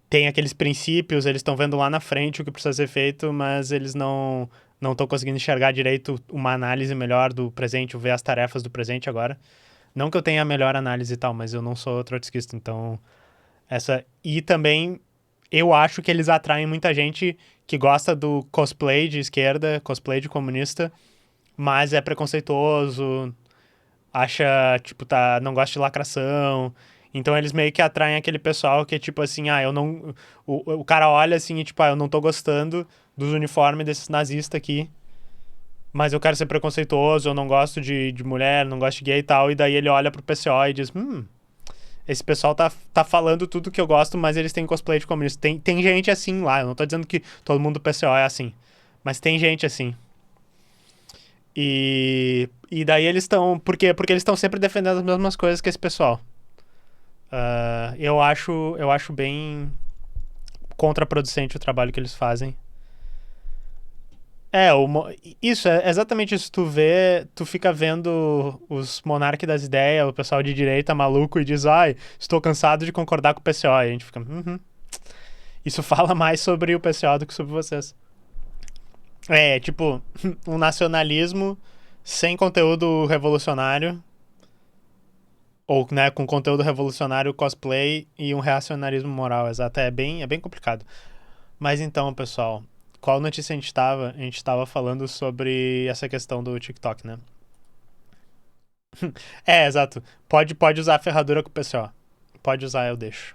Tem aqueles princípios, eles estão vendo lá na frente o que precisa ser feito, mas eles não estão conseguindo enxergar direito uma análise melhor do presente, ver as tarefas do presente agora. Não que eu tenha a melhor análise e tal, mas eu não sou trotskista, então... E também eu acho que eles atraem muita gente que gosta do cosplay de esquerda, cosplay de comunista, mas é preconceituoso, acha, tipo, não gosta de lacração. Então eles meio que atraem aquele pessoal que é tipo assim, eu não... O cara olha assim e tipo, eu não tô gostando dos uniformes desses nazistas aqui, mas eu quero ser preconceituoso, eu não gosto de mulher, não gosto de gay e tal, e daí ele olha pro PCO e diz, esse pessoal tá falando tudo que eu gosto, mas eles têm cosplay de comunista. Tem gente assim lá, eu não tô dizendo que todo mundo do PCO é assim, mas tem gente assim. E daí eles estão... Porque eles estão sempre defendendo as mesmas coisas que esse pessoal. Eu acho bem contraproducente o trabalho que eles fazem. Isso, é exatamente isso. Tu fica vendo os monarcas das ideias, o pessoal de direita maluco e diz, estou cansado de concordar com o PCO. E a gente fica, Isso fala mais sobre o PCO do que sobre vocês. Tipo, um nacionalismo sem conteúdo revolucionário, ou, né, com conteúdo revolucionário, cosplay e um reacionarismo moral, exato. É bem complicado. Mas então, pessoal, qual notícia a gente tava? A gente tava falando sobre essa questão do TikTok, né? Exato. Pode usar a ferradura com o PCO. Pode usar, eu deixo.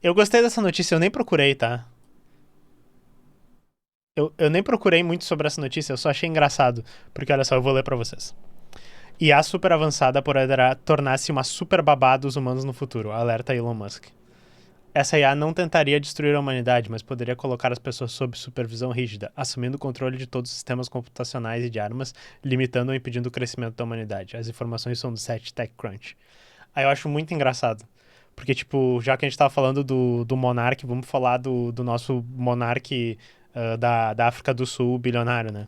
Eu gostei dessa notícia, eu nem procurei, tá? Eu nem procurei muito sobre essa notícia, eu só achei engraçado. Porque, olha só, eu vou ler pra vocês. IA super avançada poderá tornar-se uma super babá dos humanos no futuro, alerta Elon Musk. Essa IA não tentaria destruir a humanidade, mas poderia colocar as pessoas sob supervisão rígida, assumindo o controle de todos os sistemas computacionais e de armas, limitando ou impedindo o crescimento da humanidade. As informações são do site TechCrunch. Aí eu acho muito engraçado. Porque, tipo, já que a gente tava falando do Monark, vamos falar do nosso Monark da África do Sul, bilionário, né?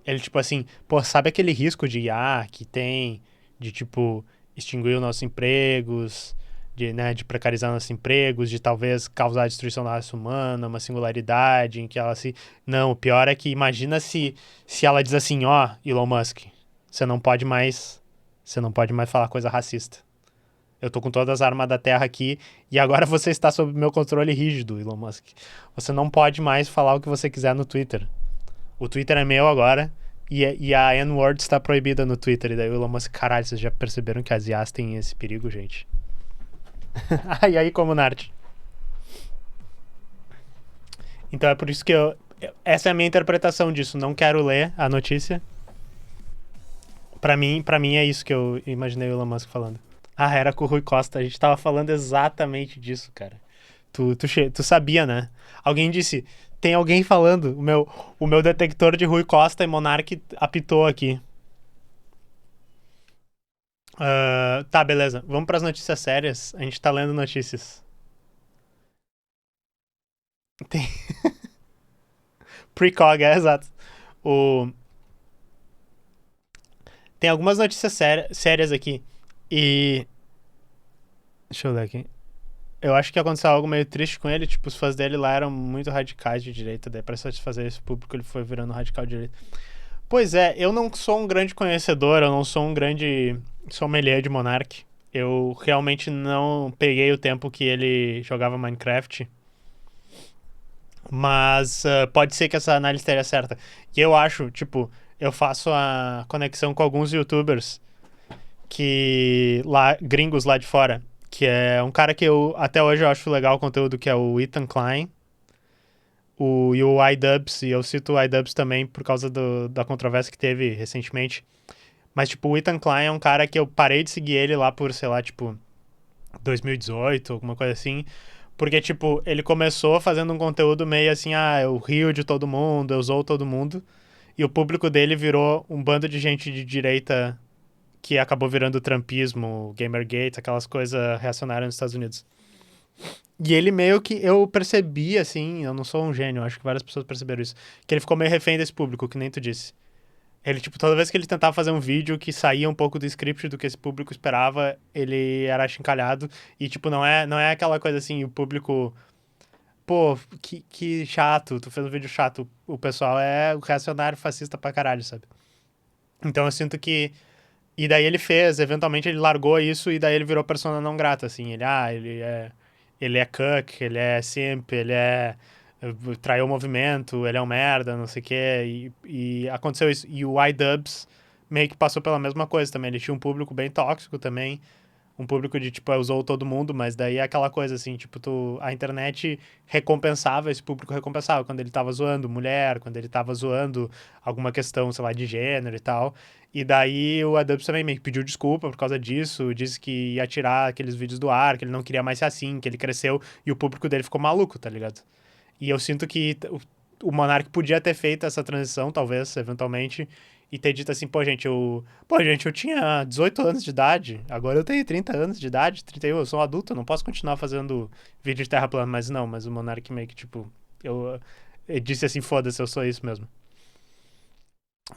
Ele, tipo assim, sabe aquele risco de IA que tem, de, tipo, extinguir os nossos empregos, de precarizar nossos empregos, de talvez causar a destruição da raça humana, uma singularidade em que ela se... Não, o pior é que imagina se ela diz assim, Elon Musk, você não pode mais falar coisa racista. Eu tô com todas as armas da Terra aqui e agora você está sob meu controle rígido, Elon Musk. Você não pode mais falar o que você quiser no Twitter. O Twitter é meu agora e a N-word está proibida no Twitter. E daí o Elon Musk, caralho, vocês já perceberam que as IAs têm esse perigo, gente? E aí, Comunarte? Então é por isso que essa é a minha interpretação disso. Não quero ler a notícia. Pra mim é isso que eu imaginei o Elon Musk falando. Era com o Rui Costa. A gente tava falando exatamente disso, cara. Tu sabia, né? Alguém disse, tem alguém falando. O meu detector de Rui Costa e Monark apitou aqui. Tá, beleza. Vamos pras notícias sérias. A gente tá lendo notícias. Tem... Precog, exato. Tem algumas notícias sérias aqui. E... Deixa eu ler aqui. Eu acho que aconteceu algo meio triste com ele. Tipo, os fãs dele lá eram muito radicais de direita. Daí pra satisfazer esse público ele foi virando radical de direita. Pois é, eu não sou um grande conhecedor. Eu não sou um grande sommelier de Monark. Eu realmente não peguei o tempo que ele jogava Minecraft, mas pode ser que essa análise esteja certa. E eu acho, tipo, eu faço a conexão com alguns YouTubers que lá, gringos lá de fora, que é um cara que eu até hoje eu acho legal o conteúdo, que é o Ethan Klein, e o iDubbbz, e eu cito o iDubbbz também por causa da controvérsia que teve recentemente. Mas, tipo, o Ethan Klein é um cara que eu parei de seguir ele lá por, sei lá, tipo, 2018, alguma coisa assim. Porque, tipo, ele começou fazendo um conteúdo meio assim, eu rio de todo mundo, eu zoo todo mundo. E o público dele virou um bando de gente de direita que acabou virando trumpismo, Gamergate, aquelas coisas reacionárias nos Estados Unidos. E ele meio que, eu percebi, assim, eu não sou um gênio, acho que várias pessoas perceberam isso, que ele ficou meio refém desse público, que nem tu disse. Ele, tipo, toda vez que ele tentava fazer um vídeo que saía um pouco do script do que esse público esperava, ele era achincalhado. E, tipo, não é aquela coisa assim, o público. Pô, que chato, tu fez um vídeo chato. O pessoal é o reacionário fascista pra caralho, sabe? Então eu sinto que. E daí ele fez, eventualmente ele largou isso e daí ele virou persona não grata, assim. Ele é. Ele é cuck, ele é simp, ele é. Traiu o movimento, ele é um merda, não sei o quê. E aconteceu isso. E o iDubbbz meio que passou pela mesma coisa também. Ele tinha um público bem tóxico também. Um público de, tipo, usou todo mundo, mas daí é aquela coisa assim, tipo, a internet recompensava, esse público recompensava quando ele tava zoando mulher, quando ele tava zoando alguma questão, sei lá, de gênero e tal. E daí o Adubs também meio que pediu desculpa por causa disso, disse que ia tirar aqueles vídeos do ar, que ele não queria mais ser assim, que ele cresceu e o público dele ficou maluco, tá ligado? E eu sinto que o Monark podia ter feito essa transição, talvez, eventualmente, e ter dito assim, pô, gente, eu tinha 18 anos de idade, agora eu tenho 30 anos de idade, 31, eu sou um adulto, eu não posso continuar fazendo vídeo de terra plana, mas o Monark meio que, tipo, eu disse assim, foda-se, eu sou isso mesmo.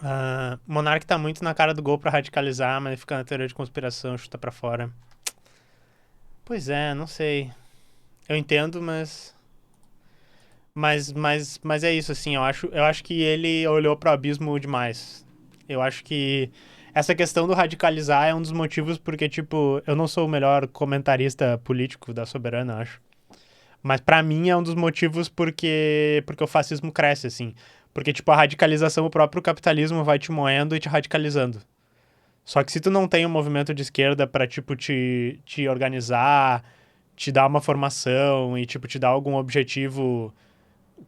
O Monark tá muito na cara do gol pra radicalizar, mas fica na teoria de conspiração, chuta pra fora. Pois é, não sei. Eu entendo, mas é isso, assim, eu acho que ele olhou pro abismo demais. Eu acho que essa questão do radicalizar é um dos motivos porque, tipo, eu não sou o melhor comentarista político da Soberana, acho. Mas pra mim é um dos motivos porque o fascismo cresce, assim. Porque, tipo, a radicalização, o próprio capitalismo vai te moendo e te radicalizando. Só que se tu não tem um movimento de esquerda pra, tipo, te organizar, te dar uma formação e, tipo, te dar algum objetivo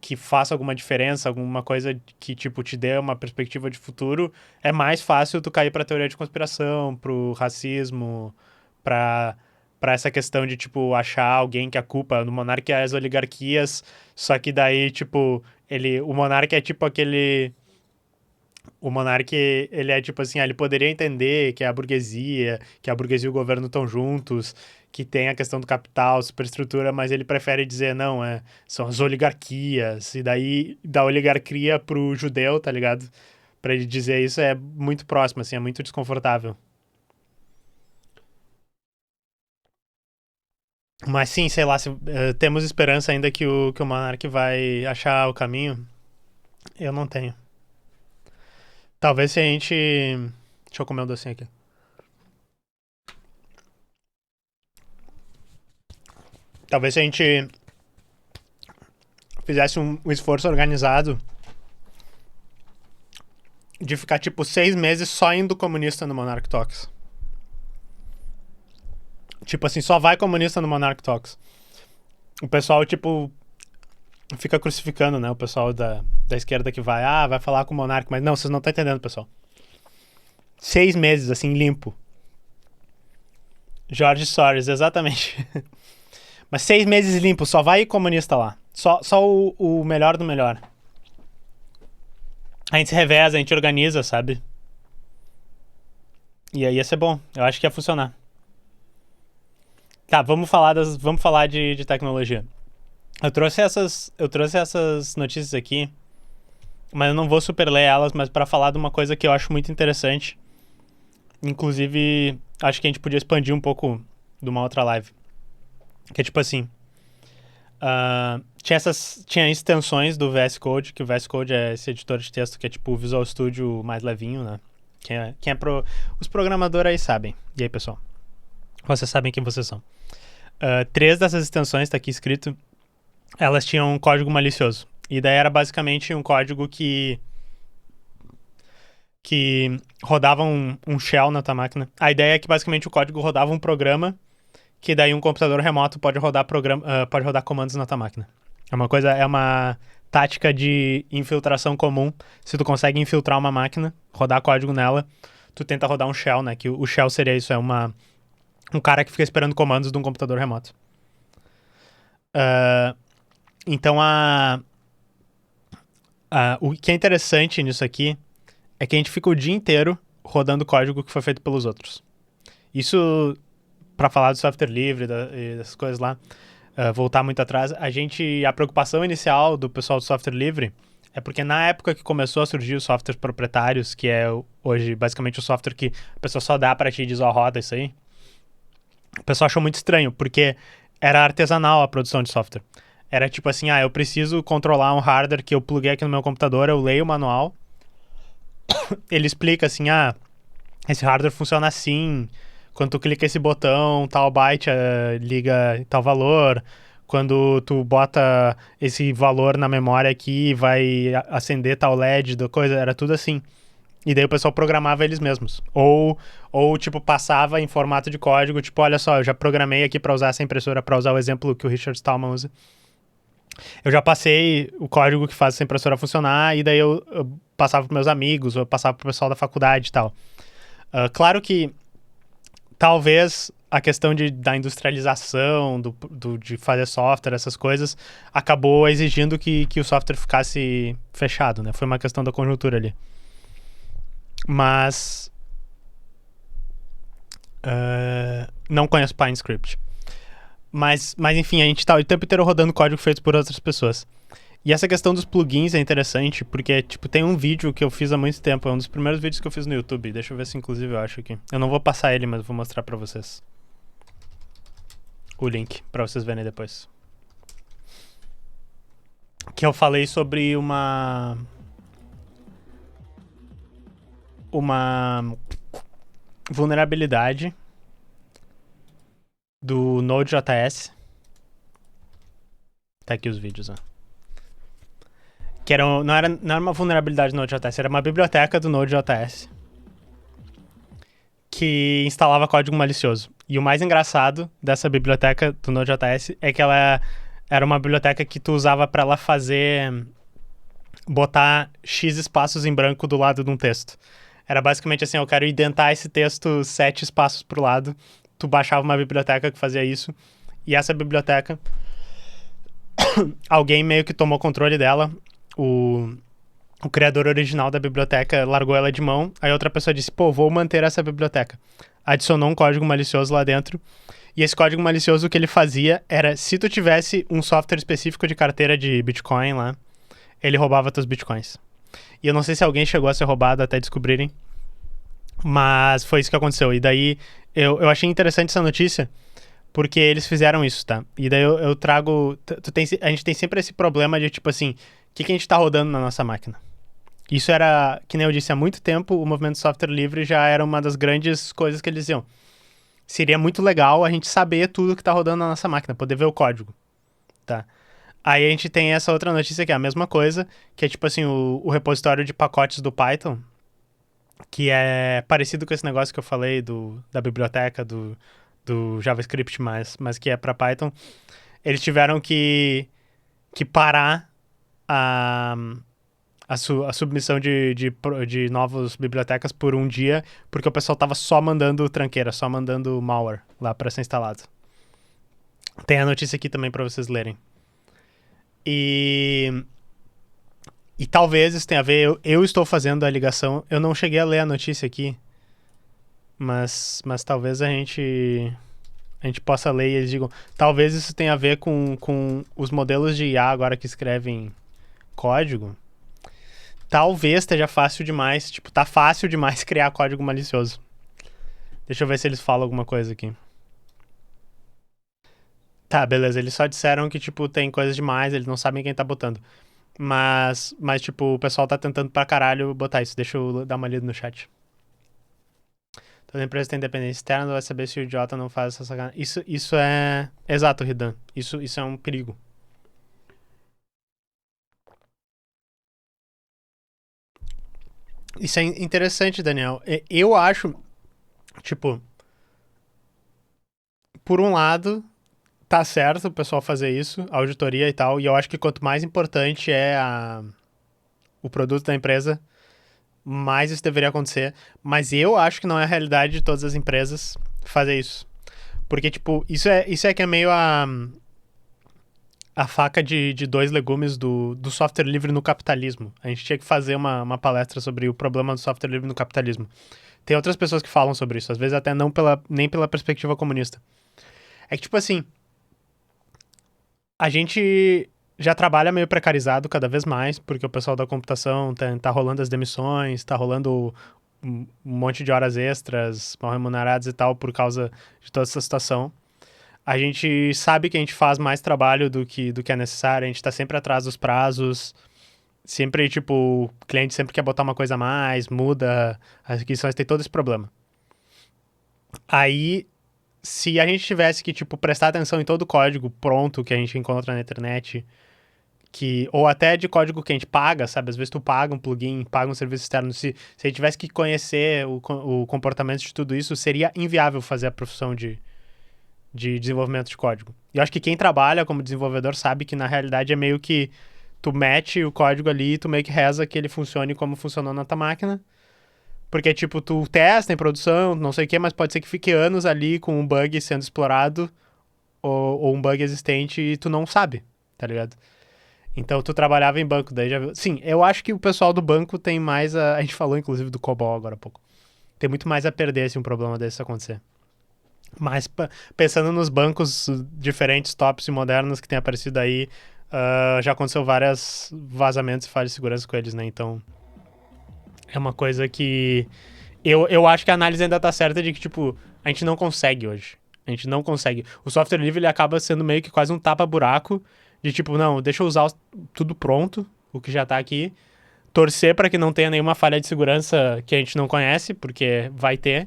que faça alguma diferença, alguma coisa que, tipo, te dê uma perspectiva de futuro, é mais fácil tu cair pra teoria de conspiração, pro racismo, pra, pra essa questão de, tipo, achar alguém que a culpa no monarca é as oligarquias, só que daí, tipo, o monarca é tipo aquele... O monarca, ele é tipo assim, ele poderia entender que a burguesia e o governo estão juntos, que tem a questão do capital, superestrutura, mas ele prefere dizer, não, são as oligarquias, e daí da oligarquia pro judeu, tá ligado? Pra ele dizer isso é muito próximo, assim, é muito desconfortável. Mas sim, sei lá, se, temos esperança ainda que o monarca vai achar o caminho. Eu não tenho. Talvez se a gente... Deixa eu comer um docinho aqui. Talvez se a gente fizesse um esforço organizado de ficar, tipo, 6 meses só indo comunista no Monarch Talks. Tipo assim, só vai comunista no Monarch Talks. O pessoal, tipo, fica crucificando, né? O pessoal da esquerda que vai falar com o Monark, mas não, vocês não estão entendendo, pessoal. 6 meses, assim, limpo. Jorge Soros, exatamente. Mas 6 meses limpo, só vai comunista lá. Só o melhor do melhor. A gente se reveza, a gente organiza, sabe? E aí ia ser bom. Eu acho que ia funcionar. Tá, vamos falar de tecnologia. Eu trouxe essas notícias aqui, mas eu não vou super ler elas, mas para falar de uma coisa que eu acho muito interessante. Inclusive, acho que a gente podia expandir um pouco de uma outra live. Que é tipo assim, tinha extensões do VS Code, que o VS Code é esse editor de texto que é tipo o Visual Studio mais levinho, né? Os programadores aí sabem. E aí, pessoal? Vocês sabem quem vocês são. Três dessas extensões, tá aqui escrito, elas tinham um código malicioso. E daí era basicamente um código que rodava um shell na tua máquina. A ideia é que basicamente o código rodava um programa que daí um computador remoto pode rodar pode rodar comandos na tua máquina. É uma tática de infiltração comum. Se tu consegue infiltrar uma máquina, rodar código nela, tu tenta rodar um shell, né? Que o shell seria isso, um cara que fica esperando comandos de um computador remoto. Então o que é interessante nisso aqui é que a gente fica o dia inteiro rodando código que foi feito pelos outros. Isso, para falar do software livre e dessas coisas lá, voltar muito atrás, a preocupação inicial do pessoal do software livre é porque na época que começou a surgir os softwares proprietários, que é hoje basicamente o software que a pessoa só dá pra ti e diz, ó, roda isso aí, o pessoal achou muito estranho, porque era artesanal a produção de software. Era tipo assim, eu preciso controlar um hardware que eu pluguei aqui no meu computador, eu leio o manual, ele explica assim, esse hardware funciona assim, quando tu clica esse botão, tal byte liga tal valor, quando tu bota esse valor na memória aqui, vai acender tal LED da coisa, era tudo assim. E daí o pessoal programava eles mesmos. Ou tipo, passava em formato de código, tipo, olha só, eu já programei aqui para usar essa impressora, para usar o exemplo que o Richard Stallman usa. Eu já passei o código que faz essa impressora funcionar, e daí eu passava para meus amigos, ou eu passava para o pessoal da faculdade e tal. Claro que talvez a questão da industrialização, de fazer software, essas coisas, acabou exigindo que o software ficasse fechado, né? Foi uma questão da conjuntura ali. Mas não conheço PineScript. Mas enfim, a gente tá o tempo inteiro rodando código feito por outras pessoas. E essa questão dos plugins é interessante, porque, tipo, tem um vídeo que eu fiz há muito tempo, é um dos primeiros vídeos que eu fiz no YouTube. Deixa eu ver se, inclusive, eu acho aqui. Eu não vou passar ele, mas vou mostrar pra vocês o link, pra vocês verem depois. Que eu falei sobre uma vulnerabilidade do Node.js. Tá aqui os vídeos, ó. Que não era uma vulnerabilidade do Node.js, era uma biblioteca do Node.js que instalava código malicioso. E o mais engraçado dessa biblioteca do Node.js é que ela era uma biblioteca que tu usava para ela botar X espaços em branco do lado de um texto. Era basicamente assim, eu quero indentar esse texto 7 espaços pro lado. Tu baixava uma biblioteca que fazia isso. E essa biblioteca, alguém meio que tomou controle dela. O criador original da biblioteca largou ela de mão. Aí outra pessoa disse, vou manter essa biblioteca. Adicionou um código malicioso lá dentro. E esse código malicioso, o que ele fazia era, se tu tivesse um software específico de carteira de Bitcoin lá, ele roubava teus Bitcoins. E eu não sei se alguém chegou a ser roubado até descobrirem, mas foi isso que aconteceu. E daí, eu achei interessante essa notícia, porque eles fizeram isso, tá? E daí eu trago... a gente tem sempre esse problema de, tipo assim, o que a gente tá rodando na nossa máquina? Isso era, que nem eu disse, há muito tempo, o movimento de software livre já era uma das grandes coisas que eles diziam. Seria muito legal a gente saber tudo que tá rodando na nossa máquina, poder ver o código, tá? Aí a gente tem essa outra notícia que é a mesma coisa, que é tipo assim, o repositório de pacotes do Python, que é parecido com esse negócio que eu falei da biblioteca, do JavaScript, mas que é para Python. Eles tiveram que parar a submissão de novas bibliotecas por um dia, porque o pessoal tava só mandando tranqueira, só mandando malware lá para ser instalado. Tem a notícia aqui também para vocês lerem. E talvez isso tenha a ver, eu estou fazendo a ligação, eu não cheguei a ler a notícia aqui, mas talvez a gente possa ler e eles digam, talvez isso tenha a ver com os modelos de IA agora que escrevem código, talvez esteja fácil demais, tipo, tá fácil demais criar código malicioso. Deixa eu ver se eles falam alguma coisa aqui. Tá, beleza, eles só disseram que, tipo, tem coisas demais, eles não sabem quem tá botando. Mas, tipo, o pessoal tá tentando pra caralho botar isso. Deixa eu dar uma lida no chat. Toda empresa tem dependência externa, vai saber se o idiota não faz essa sacanagem. Isso é... Exato, Ridan. Isso é um perigo. Isso é interessante, Daniel. Eu acho, tipo, por um lado, tá certo o pessoal fazer isso, a auditoria e tal, e eu acho que quanto mais importante é o produto da empresa, mais isso deveria acontecer. Mas eu acho que não é a realidade de todas as empresas fazer isso. Porque, tipo, isso é que é meio a faca de dois legumes do software livre no capitalismo. A gente tinha que fazer uma palestra sobre o problema do software livre no capitalismo. Tem outras pessoas que falam sobre isso, às vezes até não nem pela perspectiva comunista. É que, tipo assim, a gente já trabalha meio precarizado cada vez mais, porque o pessoal da computação tá rolando as demissões, tá rolando um monte de horas extras, mal remuneradas e tal, por causa de toda essa situação. A gente sabe que a gente faz mais trabalho do que é necessário, a gente tá sempre atrás dos prazos, sempre, tipo, o cliente sempre quer botar uma coisa a mais, muda, as requisições tem todo esse problema. Aí, se a gente tivesse que, tipo, prestar atenção em todo o código pronto que a gente encontra na internet, ou até de código que a gente paga, sabe? Às vezes tu paga um plugin, paga um serviço externo. Se a gente tivesse que conhecer o comportamento de tudo isso, seria inviável fazer a profissão de desenvolvimento de código. E eu acho que quem trabalha como desenvolvedor sabe que na realidade é meio que tu mete o código ali e tu meio que reza que ele funcione como funcionou na tua máquina. Porque, tipo, tu testa em produção, não sei o que, mas pode ser que fique anos ali com um bug sendo explorado ou um bug existente e tu não sabe, tá ligado? Então tu trabalhava em banco, daí já viu. Sim, eu acho que o pessoal do banco tem mais a gente falou inclusive do COBOL agora há pouco. Tem muito mais a perder se um problema desse acontecer. Mas pensando nos bancos diferentes, tops e modernos que tem aparecido aí, já aconteceu vários vazamentos e falhas de segurança com eles, né? Então é uma coisa que eu acho que a análise ainda tá certa de que, tipo, a gente não consegue hoje. A gente não consegue. O software livre ele acaba sendo meio que quase um tapa-buraco de tipo, não, deixa eu usar tudo pronto, o que já tá aqui, torcer para que não tenha nenhuma falha de segurança que a gente não conhece, porque vai ter.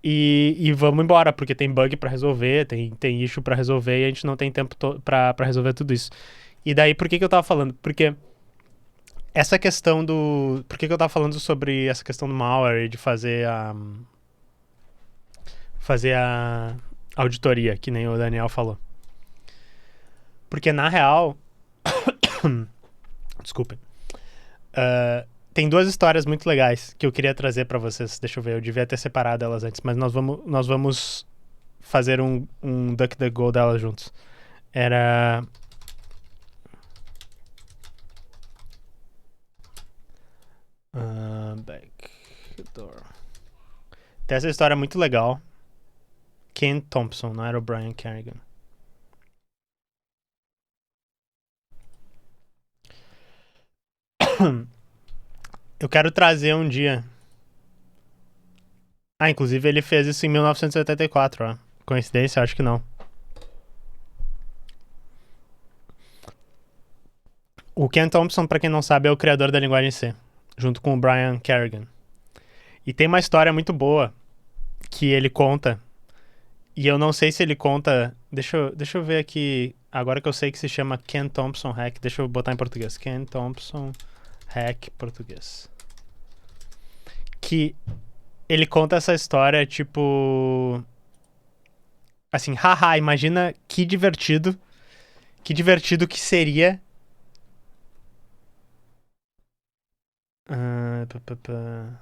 E vamos embora, porque tem bug para resolver, tem issue para resolver e a gente não tem tempo para resolver tudo isso. E daí, por que eu tava falando? Porque essa questão do... Por que eu tava falando sobre essa questão do malware e de fazer a auditoria, que nem o Daniel falou? Porque, na real... Desculpem. Tem duas histórias muito legais que eu queria trazer pra vocês. Deixa eu ver, eu devia ter separado elas antes, mas nós vamos fazer um DuckDuckGo delas juntos. Era... backdoor. Tem essa história muito legal. Ken Thompson, não era o Brian Kerrigan. Eu quero trazer um dia. Inclusive ele fez isso em 1984, ó. Coincidência? Acho que não. O Ken Thompson, pra quem não sabe, é o criador da linguagem C, junto com o Brian Kerrigan. E tem uma história muito boa que ele conta. E eu não sei se ele conta. Deixa eu ver aqui. Agora que eu sei que se chama Ken Thompson Hack. Deixa eu botar em português. Ken Thompson Hack português. Que ele conta essa história, tipo. Assim, haha, imagina que divertido. Que divertido que seria. Ah, pá, pá, pá.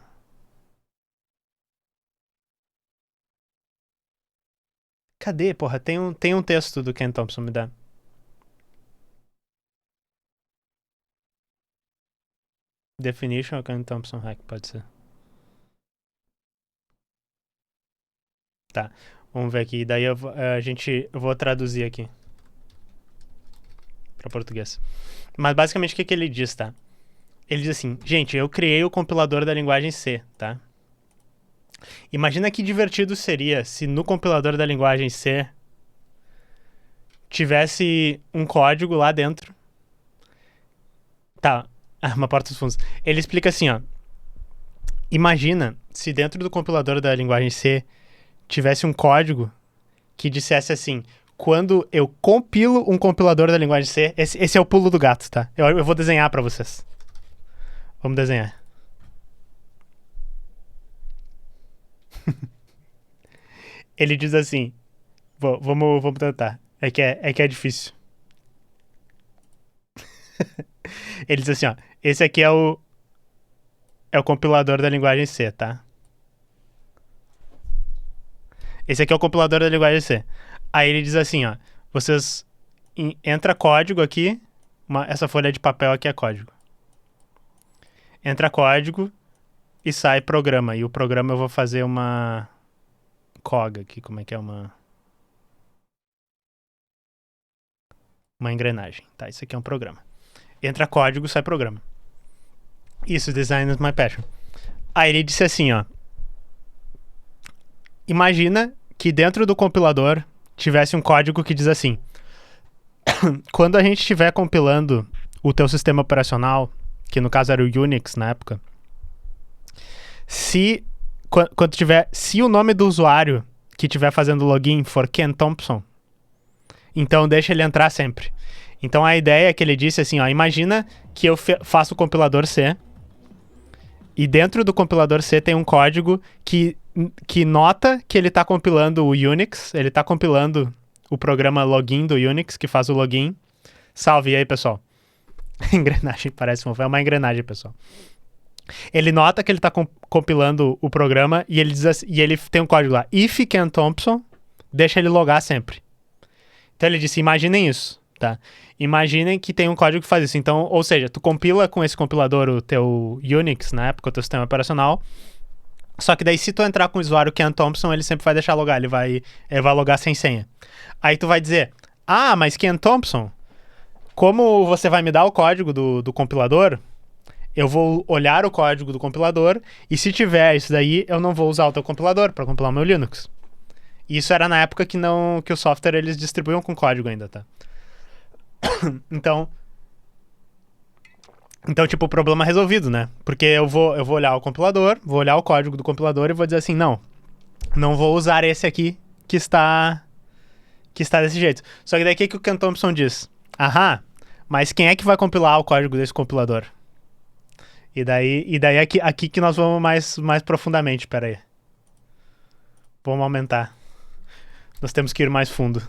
Cadê, porra? Tem um texto do Ken Thompson, me dá. Definition ou Ken Thompson Hack, pode ser. Tá, vamos ver aqui. Daí eu vou traduzir aqui para português. Mas basicamente o que ele diz, tá? Ele diz assim, gente, eu criei o compilador da linguagem C, tá? Imagina que divertido seria se no compilador da linguagem C tivesse um código lá dentro. Tá, uma porta dos fundos. Ele explica assim, ó. Imagina se dentro do compilador da linguagem C tivesse um código que dissesse assim, quando eu compilo um compilador da linguagem C, esse é o pulo do gato, tá? Eu vou desenhar pra vocês. Vamos desenhar. Ele diz assim, vamos tentar, é que é difícil. Ele diz assim, ó, esse aqui é o compilador da linguagem C, tá? Esse aqui é o compilador da linguagem C. Aí ele diz assim, ó, vocês entra código aqui, essa folha de papel aqui é código. Entra código e sai programa. E o programa eu vou fazer uma cog aqui, como é que é uma engrenagem, tá? Isso aqui é um programa. Entra código, sai programa. Isso, design is my passion. Aí ele disse assim, ó, imagina que dentro do compilador tivesse um código que diz assim, quando a gente estiver compilando o teu sistema operacional, que no caso era o Unix na época, se o nome do usuário que estiver fazendo login for Ken Thompson, então deixa ele entrar sempre. Então a ideia é que ele disse assim, ó, imagina que eu faço o compilador C e dentro do compilador C tem um código que nota que ele está compilando o Unix, ele está compilando o programa login do Unix, que faz o login. Salve, e aí, pessoal? Engrenagem, parece uma engrenagem, pessoal. Ele nota que ele está compilando o programa e ele, diz assim, e ele tem um código lá, if Ken Thompson, deixa ele logar sempre. Então ele disse, imaginem isso, tá? Imaginem que tem um código que faz isso. Então, ou seja, tu compila com esse compilador o teu Unix, na época, o teu sistema operacional, só que daí se tu entrar com o usuário Ken Thompson, ele sempre vai deixar logar, ele vai logar sem senha. Aí tu vai dizer, mas Ken Thompson, como você vai me dar o código do compilador, eu vou olhar o código do compilador e se tiver isso daí, eu não vou usar o teu compilador para compilar o meu Linux. Isso era na época que o software eles distribuíam com código ainda, tá? Então, tipo, o problema é resolvido, né? Porque eu vou olhar o compilador, vou olhar o código do compilador e vou dizer assim, não vou usar esse aqui que está desse jeito. Só que daí o que o Ken Thompson diz? Mas quem é que vai compilar o código desse compilador? E daí aqui que nós vamos mais profundamente, pera aí. Vamos aumentar. Nós temos que ir mais fundo.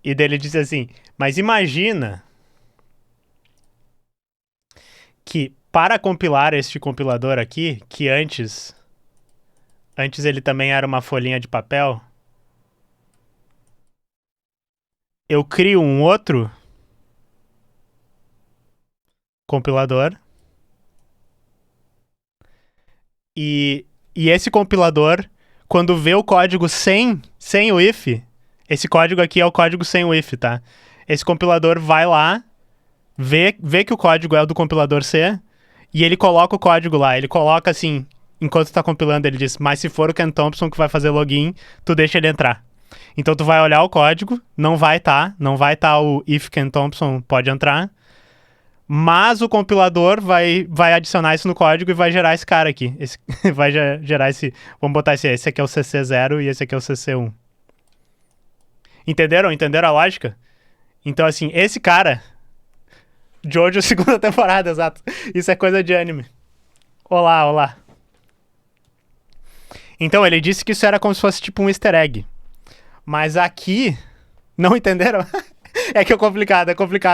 E daí ele disse assim, mas imagina que para compilar este compilador aqui, que antes ele também era uma folhinha de papel, eu crio um outro compilador e esse compilador, quando vê o código sem o if, esse código aqui é o código sem o if, tá? Esse compilador vai lá, vê que o código é o do compilador C e ele coloca o código lá. Ele coloca assim, enquanto tá compilando, ele diz, mas se for o Ken Thompson que vai fazer login, tu deixa ele entrar. Então tu vai olhar o código, não vai tá o if Ken Thompson pode entrar, mas o compilador vai adicionar isso no código e vai gerar esse cara aqui. Vai gerar esse... Vamos botar esse aqui é o CC0 e esse aqui é o CC1. Entenderam a lógica? Então, assim, esse cara... Jojo, segunda temporada, exato. Isso é coisa de anime. Olá. Então, ele disse que isso era como se fosse tipo um easter egg. Mas aqui... Não entenderam? É que é complicado.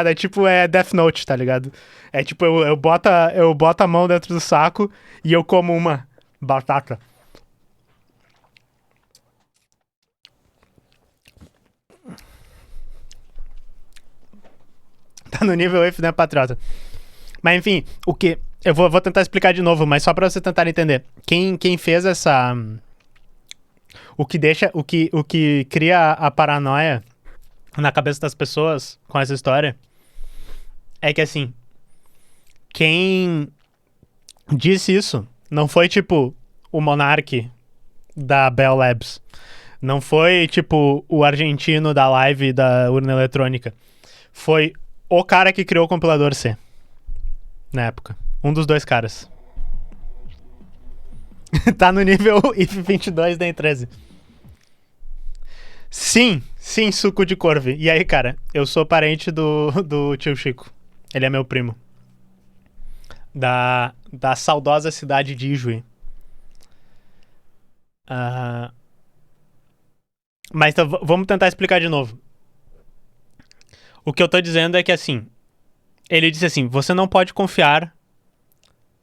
É tipo Death Note, tá ligado? É tipo, eu boto a mão dentro do saco e eu como uma batata. Tá no nível F, né, patriota? Mas enfim, o que... Eu vou tentar explicar de novo, mas só pra você tentar entender. Quem fez essa... O que cria a paranoia na cabeça das pessoas com essa história é que, assim, quem disse isso não foi, tipo, o Monark da Bell Labs. Não foi, tipo, o argentino da live da urna eletrônica. Foi o cara que criou o compilador C. Na época. Um dos dois caras. Tá no nível if 22 da E13. Sim, suco de corve. E aí, cara, eu sou parente do tio Chico. Ele é meu primo. Da saudosa cidade de Ijuí. Mas então, vamos tentar explicar de novo. O que eu tô dizendo é que, assim, ele disse assim, você não pode confiar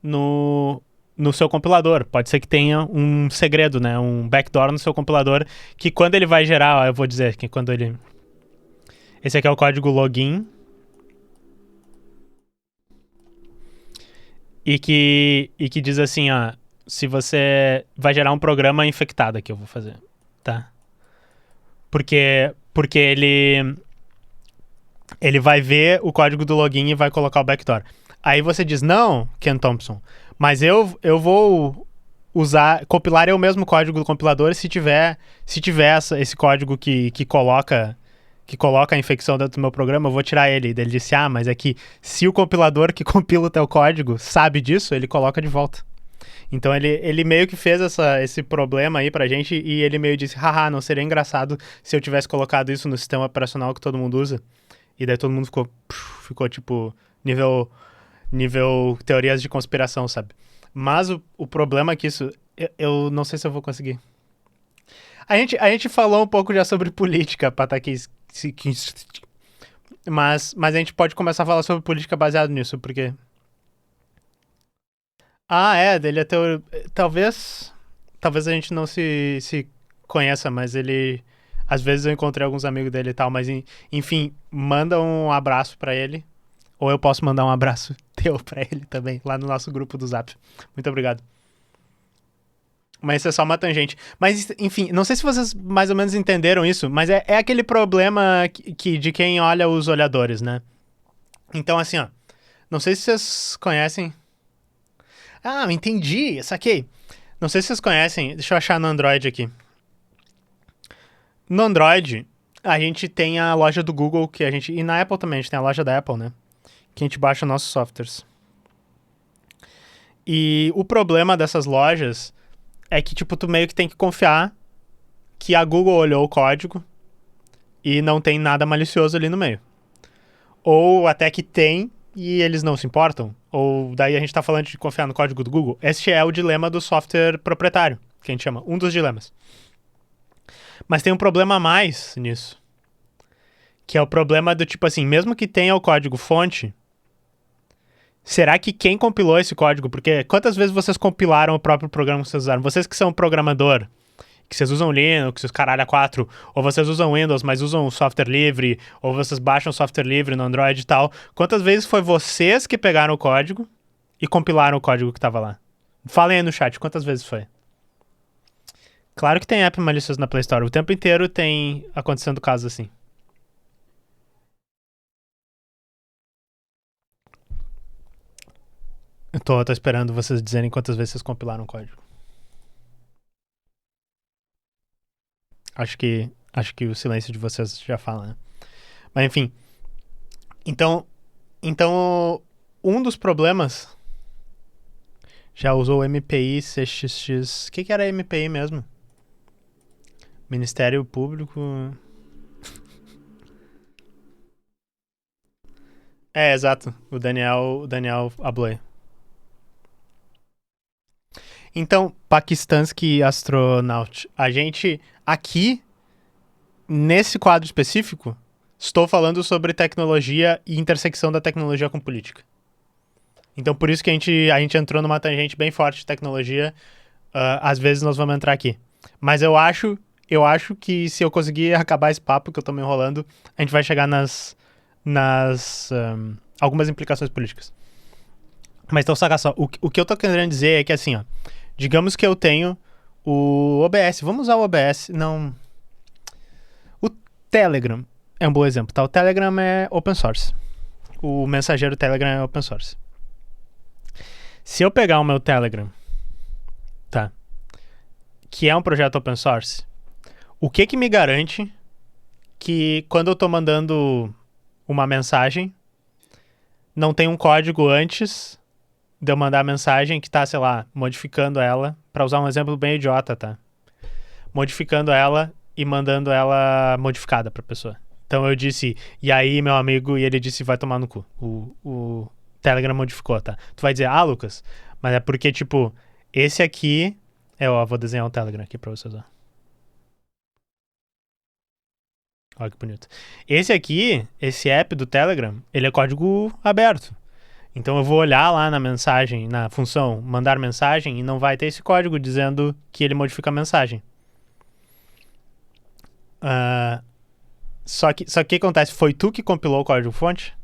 no seu compilador. Pode ser que tenha um segredo, né? Um backdoor no seu compilador que quando ele vai gerar, ó, eu vou dizer que quando ele... Esse aqui é o código login. E que diz assim, ó, se você vai gerar um programa infectado aqui, eu vou fazer, tá? Porque ele vai ver o código do login e vai colocar o backdoor. Aí você diz, não, Ken Thompson, mas eu vou compilar eu mesmo o código do compilador se tiver esse código que coloca a infecção dentro do meu programa, eu vou tirar ele. Daí ele disse, mas é que se o compilador que compila o teu código sabe disso, ele coloca de volta. Então ele meio que fez esse problema aí pra gente e ele meio disse, haha, não seria engraçado se eu tivesse colocado isso no sistema operacional que todo mundo usa? E daí todo mundo ficou tipo, nível teorias de conspiração, sabe? Mas o problema é que isso, eu não sei se eu vou conseguir. A gente falou um pouco já sobre política, Patakis, mas a gente pode começar a falar sobre política baseado nisso, porque... Dele até... Talvez a gente não se conheça, mas ele... Às vezes eu encontrei alguns amigos dele e tal, mas enfim, manda um abraço pra ele. Ou eu posso mandar um abraço teu pra ele também, lá no nosso grupo do Zap. Muito obrigado. Mas isso é só uma tangente. Mas, enfim, não sei se vocês mais ou menos entenderam isso, mas é aquele problema de quem olha os olhadores, né? Então, assim, ó. Não sei se vocês conhecem... entendi, saquei. Não sei se vocês conhecem, deixa eu achar no Android aqui. No Android, a gente tem a loja do Google, que a gente... E na Apple também, a gente tem a loja da Apple, né? Que a gente baixa nossos softwares. E o problema dessas lojas é que, tipo, tu meio que tem que confiar que a Google olhou o código e não tem nada malicioso ali no meio. Ou até que tem e eles não se importam. Ou daí a gente tá falando de confiar no código do Google. Este é o dilema do software proprietário, que a gente chama. Um dos dilemas. Mas tem um problema a mais nisso. Que é o problema do tipo assim, mesmo que tenha o código fonte, será que quem compilou esse código... Porque quantas vezes vocês compilaram o próprio programa que vocês usaram? Vocês que são programador, que vocês usam Linux, os caralho A4, ou vocês usam Windows, mas usam software livre, ou vocês baixam software livre no Android e tal. Quantas vezes foi vocês que pegaram o código e compilaram o código que tava lá? Falem aí no chat, quantas vezes foi? Claro que tem app malicioso na Play Store. O tempo inteiro tem acontecendo casos assim. Eu tô esperando vocês dizerem quantas vezes vocês compilaram o código. Acho que o silêncio de vocês já fala, né? Mas enfim. Então, um dos problemas... Já usou o MPI, CXX... O que era MPI mesmo? Ministério Público... exato. O Daniel Abloy. Então, Pakistansky Astronaut. A gente, aqui, nesse quadro específico, estou falando sobre tecnologia e intersecção da tecnologia com política. Então, por isso que a gente entrou numa tangente bem forte de tecnologia. Às vezes nós vamos entrar aqui. Mas eu acho que se eu conseguir acabar esse papo que eu tô me enrolando, a gente vai chegar nas algumas implicações políticas. Mas então, saca só, o que eu tô querendo dizer é que assim, ó, digamos que eu tenho o OBS, vamos usar o OBS, não... O Telegram é um bom exemplo, tá? O Telegram é open source. O mensageiro Telegram é open source. Se eu pegar o meu Telegram, tá? Que é um projeto open source, o que me garante que quando eu tô mandando uma mensagem não tem um código antes de eu mandar a mensagem que tá, sei lá, modificando ela, pra usar um exemplo bem idiota, tá? Modificando ela e mandando ela modificada pra pessoa. Então eu disse, e aí, meu amigo, e ele disse, vai tomar no cu. O Telegram modificou, tá? Tu vai dizer, ah, Lucas, mas é porque, tipo, esse aqui. Vou desenhar um Telegram aqui pra você usar. Olha que bonito. Esse aqui, esse app do Telegram, ele é código aberto. Então eu vou olhar lá na mensagem, na função mandar mensagem, e não vai ter esse código dizendo que ele modifica a mensagem. Só que o que acontece? Foi tu que compilou o código-fonte?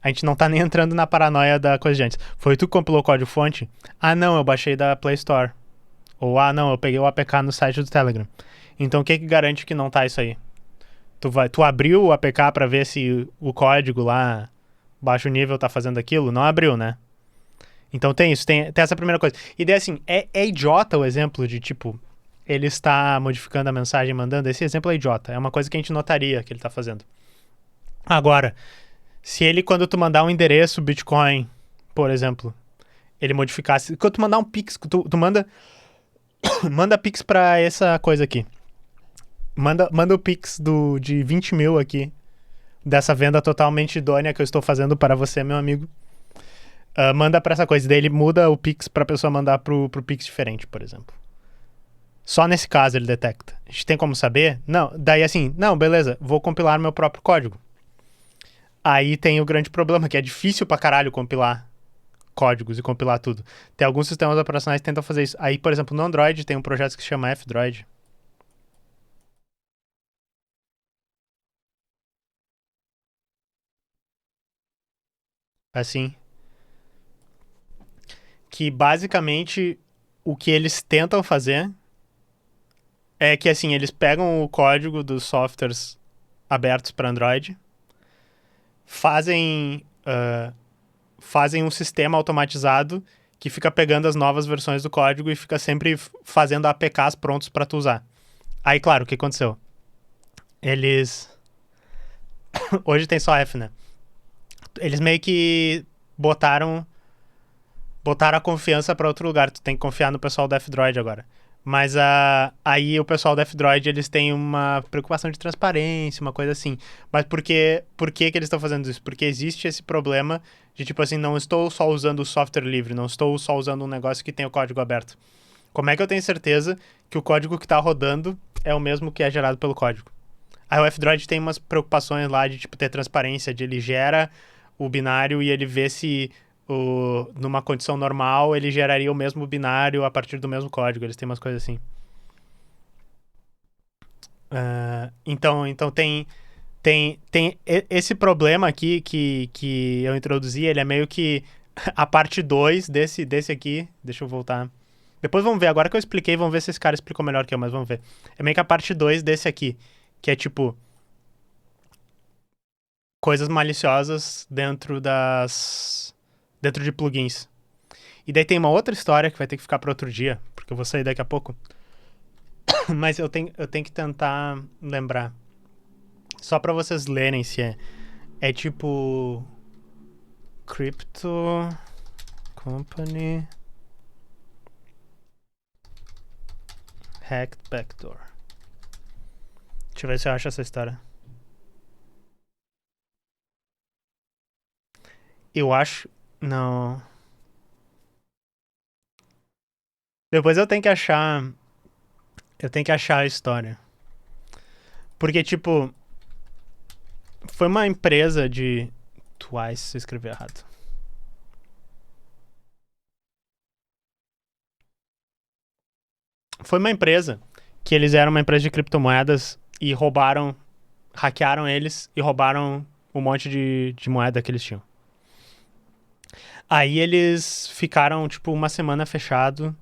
A gente não tá nem entrando na paranoia da coisa de antes. Foi tu que compilou o código-fonte? Ah, não, eu baixei da Play Store. Ou, ah, não, eu peguei o APK no site do Telegram. Então o que garante que não tá isso aí? Tu abriu o APK pra ver se o código lá, baixo nível, tá fazendo aquilo? Não abriu, né? Então tem isso, tem essa primeira coisa. E daí, assim, é idiota o exemplo de, tipo, ele está modificando a mensagem, mandando. Esse exemplo é idiota. É uma coisa que a gente notaria que ele tá fazendo. Agora, se ele, quando tu mandar um endereço Bitcoin, por exemplo, ele modificasse... Quando tu mandar um Pix, tu manda... manda Pix pra essa coisa aqui. Manda o Pix de 20 mil aqui. Dessa venda totalmente idônea que eu estou fazendo para você, meu amigo. Manda pra essa coisa. Daí ele muda o Pix pra pessoa mandar pro Pix diferente, por exemplo. Só nesse caso ele detecta. A gente tem como saber? Não. Daí assim, não, beleza, vou compilar meu próprio código. Aí tem o grande problema, que é difícil pra caralho compilar códigos e compilar tudo. Tem alguns sistemas operacionais que tentam fazer isso. Aí, por exemplo, no Android tem um projeto que se chama F-Droid. Assim, que basicamente o que eles tentam fazer é que, assim, eles pegam o código dos softwares abertos para Android, fazem um sistema automatizado que fica pegando as novas versões do código e fica sempre fazendo APKs prontos para tu usar. Aí, claro, o que aconteceu? Eles... Hoje tem só F, né? Eles meio que botaram a confiança para outro lugar. Tu tem que confiar no pessoal do F-Droid agora. Mas aí o pessoal do F-Droid, eles têm uma preocupação de transparência, uma coisa assim. Mas por que eles estão fazendo isso? Porque existe esse problema de, tipo assim, não estou só usando o software livre, não estou só usando um negócio que tem o código aberto. Como é que eu tenho certeza que o código que está rodando é o mesmo que é gerado pelo código? Aí o F-Droid tem umas preocupações lá de, tipo, ter transparência, de ele gera o binário e ele vê se numa condição normal, ele geraria o mesmo binário a partir do mesmo código. Eles têm umas coisas assim. Então tem esse problema aqui que eu introduzi, ele é meio que a parte 2 desse aqui. Deixa eu voltar. Depois vamos ver, agora que eu expliquei, vamos ver se esse cara explicou melhor que eu, mas vamos ver. É meio que a parte 2 desse aqui, que é tipo coisas maliciosas dentro de plugins. E daí tem uma outra história que vai ter que ficar para outro dia, porque eu vou sair daqui a pouco. Mas eu tenho que tentar lembrar. Só para vocês lerem se é tipo Crypto Company Hacked Backdoor. Deixa eu ver se eu acho essa história. Eu acho... Não... Depois eu tenho que achar... Eu tenho que achar a história. Porque, tipo... Foi uma empresa de... Twice, se eu escrevi errado. Foi uma empresa que eles eram uma empresa de criptomoedas e hackearam eles e roubaram um monte de moeda que eles tinham. Aí eles ficaram, tipo, uma semana fechado.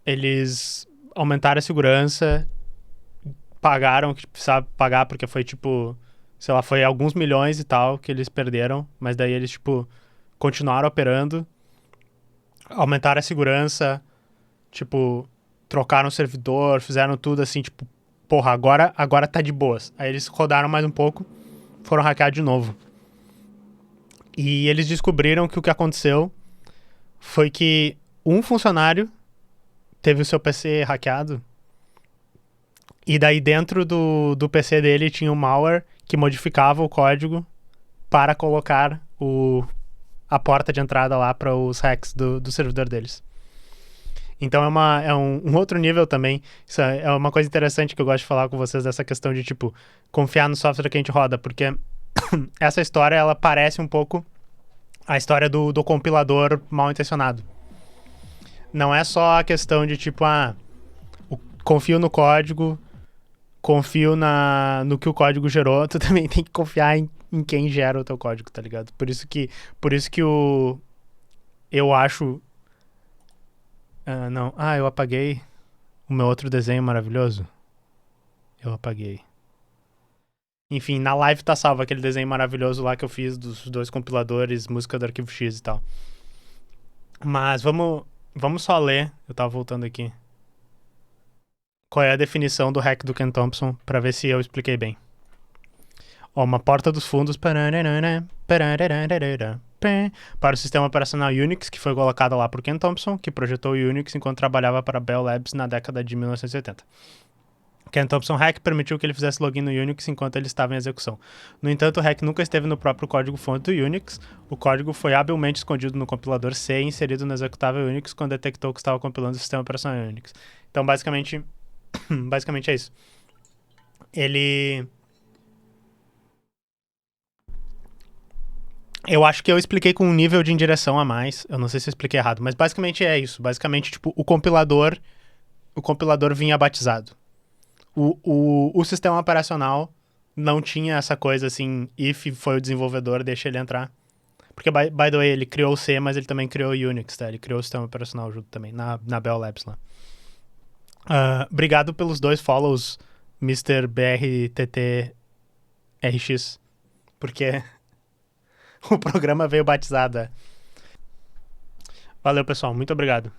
Eles aumentaram a segurança, pagaram o que precisava pagar, porque foi, tipo, sei lá, foi alguns milhões e tal que eles perderam, mas daí eles, tipo, continuaram operando, aumentaram a segurança, tipo, trocaram o servidor, fizeram tudo assim, tipo, porra, agora tá de boas. Aí eles rodaram mais um pouco, foram hackeados de novo. E eles descobriram que o que aconteceu foi que um funcionário teve o seu PC hackeado. E daí dentro do PC dele tinha um malware que modificava o código para colocar a porta de entrada lá para os hacks do servidor deles. Então é um outro nível também. Isso é uma coisa interessante que eu gosto de falar com vocês dessa questão de, tipo, confiar no software que a gente roda, porque essa história, ela parece um pouco a história do compilador mal intencionado. Não é só a questão de, tipo, confio no código, confio no que o código gerou, tu também tem que confiar em quem gera o teu código, tá ligado? Por isso que eu acho... não. Eu apaguei o meu outro desenho maravilhoso. Eu apaguei. Enfim, na live tá salvo aquele desenho maravilhoso lá que eu fiz dos dois compiladores, música do Arquivo X e tal. Mas vamos só ler. Eu tava voltando aqui. Qual é a definição do hack do Ken Thompson, pra ver se eu expliquei bem. Uma porta dos fundos para o sistema operacional Unix, que foi colocada lá por Ken Thompson, que projetou o Unix enquanto trabalhava para Bell Labs na década de 1980. Ken Thompson hack permitiu que ele fizesse login no Unix enquanto ele estava em execução. No entanto, o hack nunca esteve no próprio código-fonte do Unix. O código foi habilmente escondido no compilador C e inserido no executável Unix quando detectou que estava compilando o sistema operacional Unix. Então, basicamente é isso. Eu acho que eu expliquei com um nível de indireção a mais. Eu não sei se eu expliquei errado, mas basicamente é isso. Basicamente, tipo, o compilador vinha batizado. O sistema operacional não tinha essa coisa assim, if foi o desenvolvedor, deixa ele entrar. Porque, by the way, ele criou o C, mas ele também criou o Unix, tá? Ele criou o sistema operacional junto também, na Bell Labs lá. Obrigado pelos 2 follows, Mr. BRTTRX, porque o programa veio batizado. Valeu, pessoal. Muito obrigado.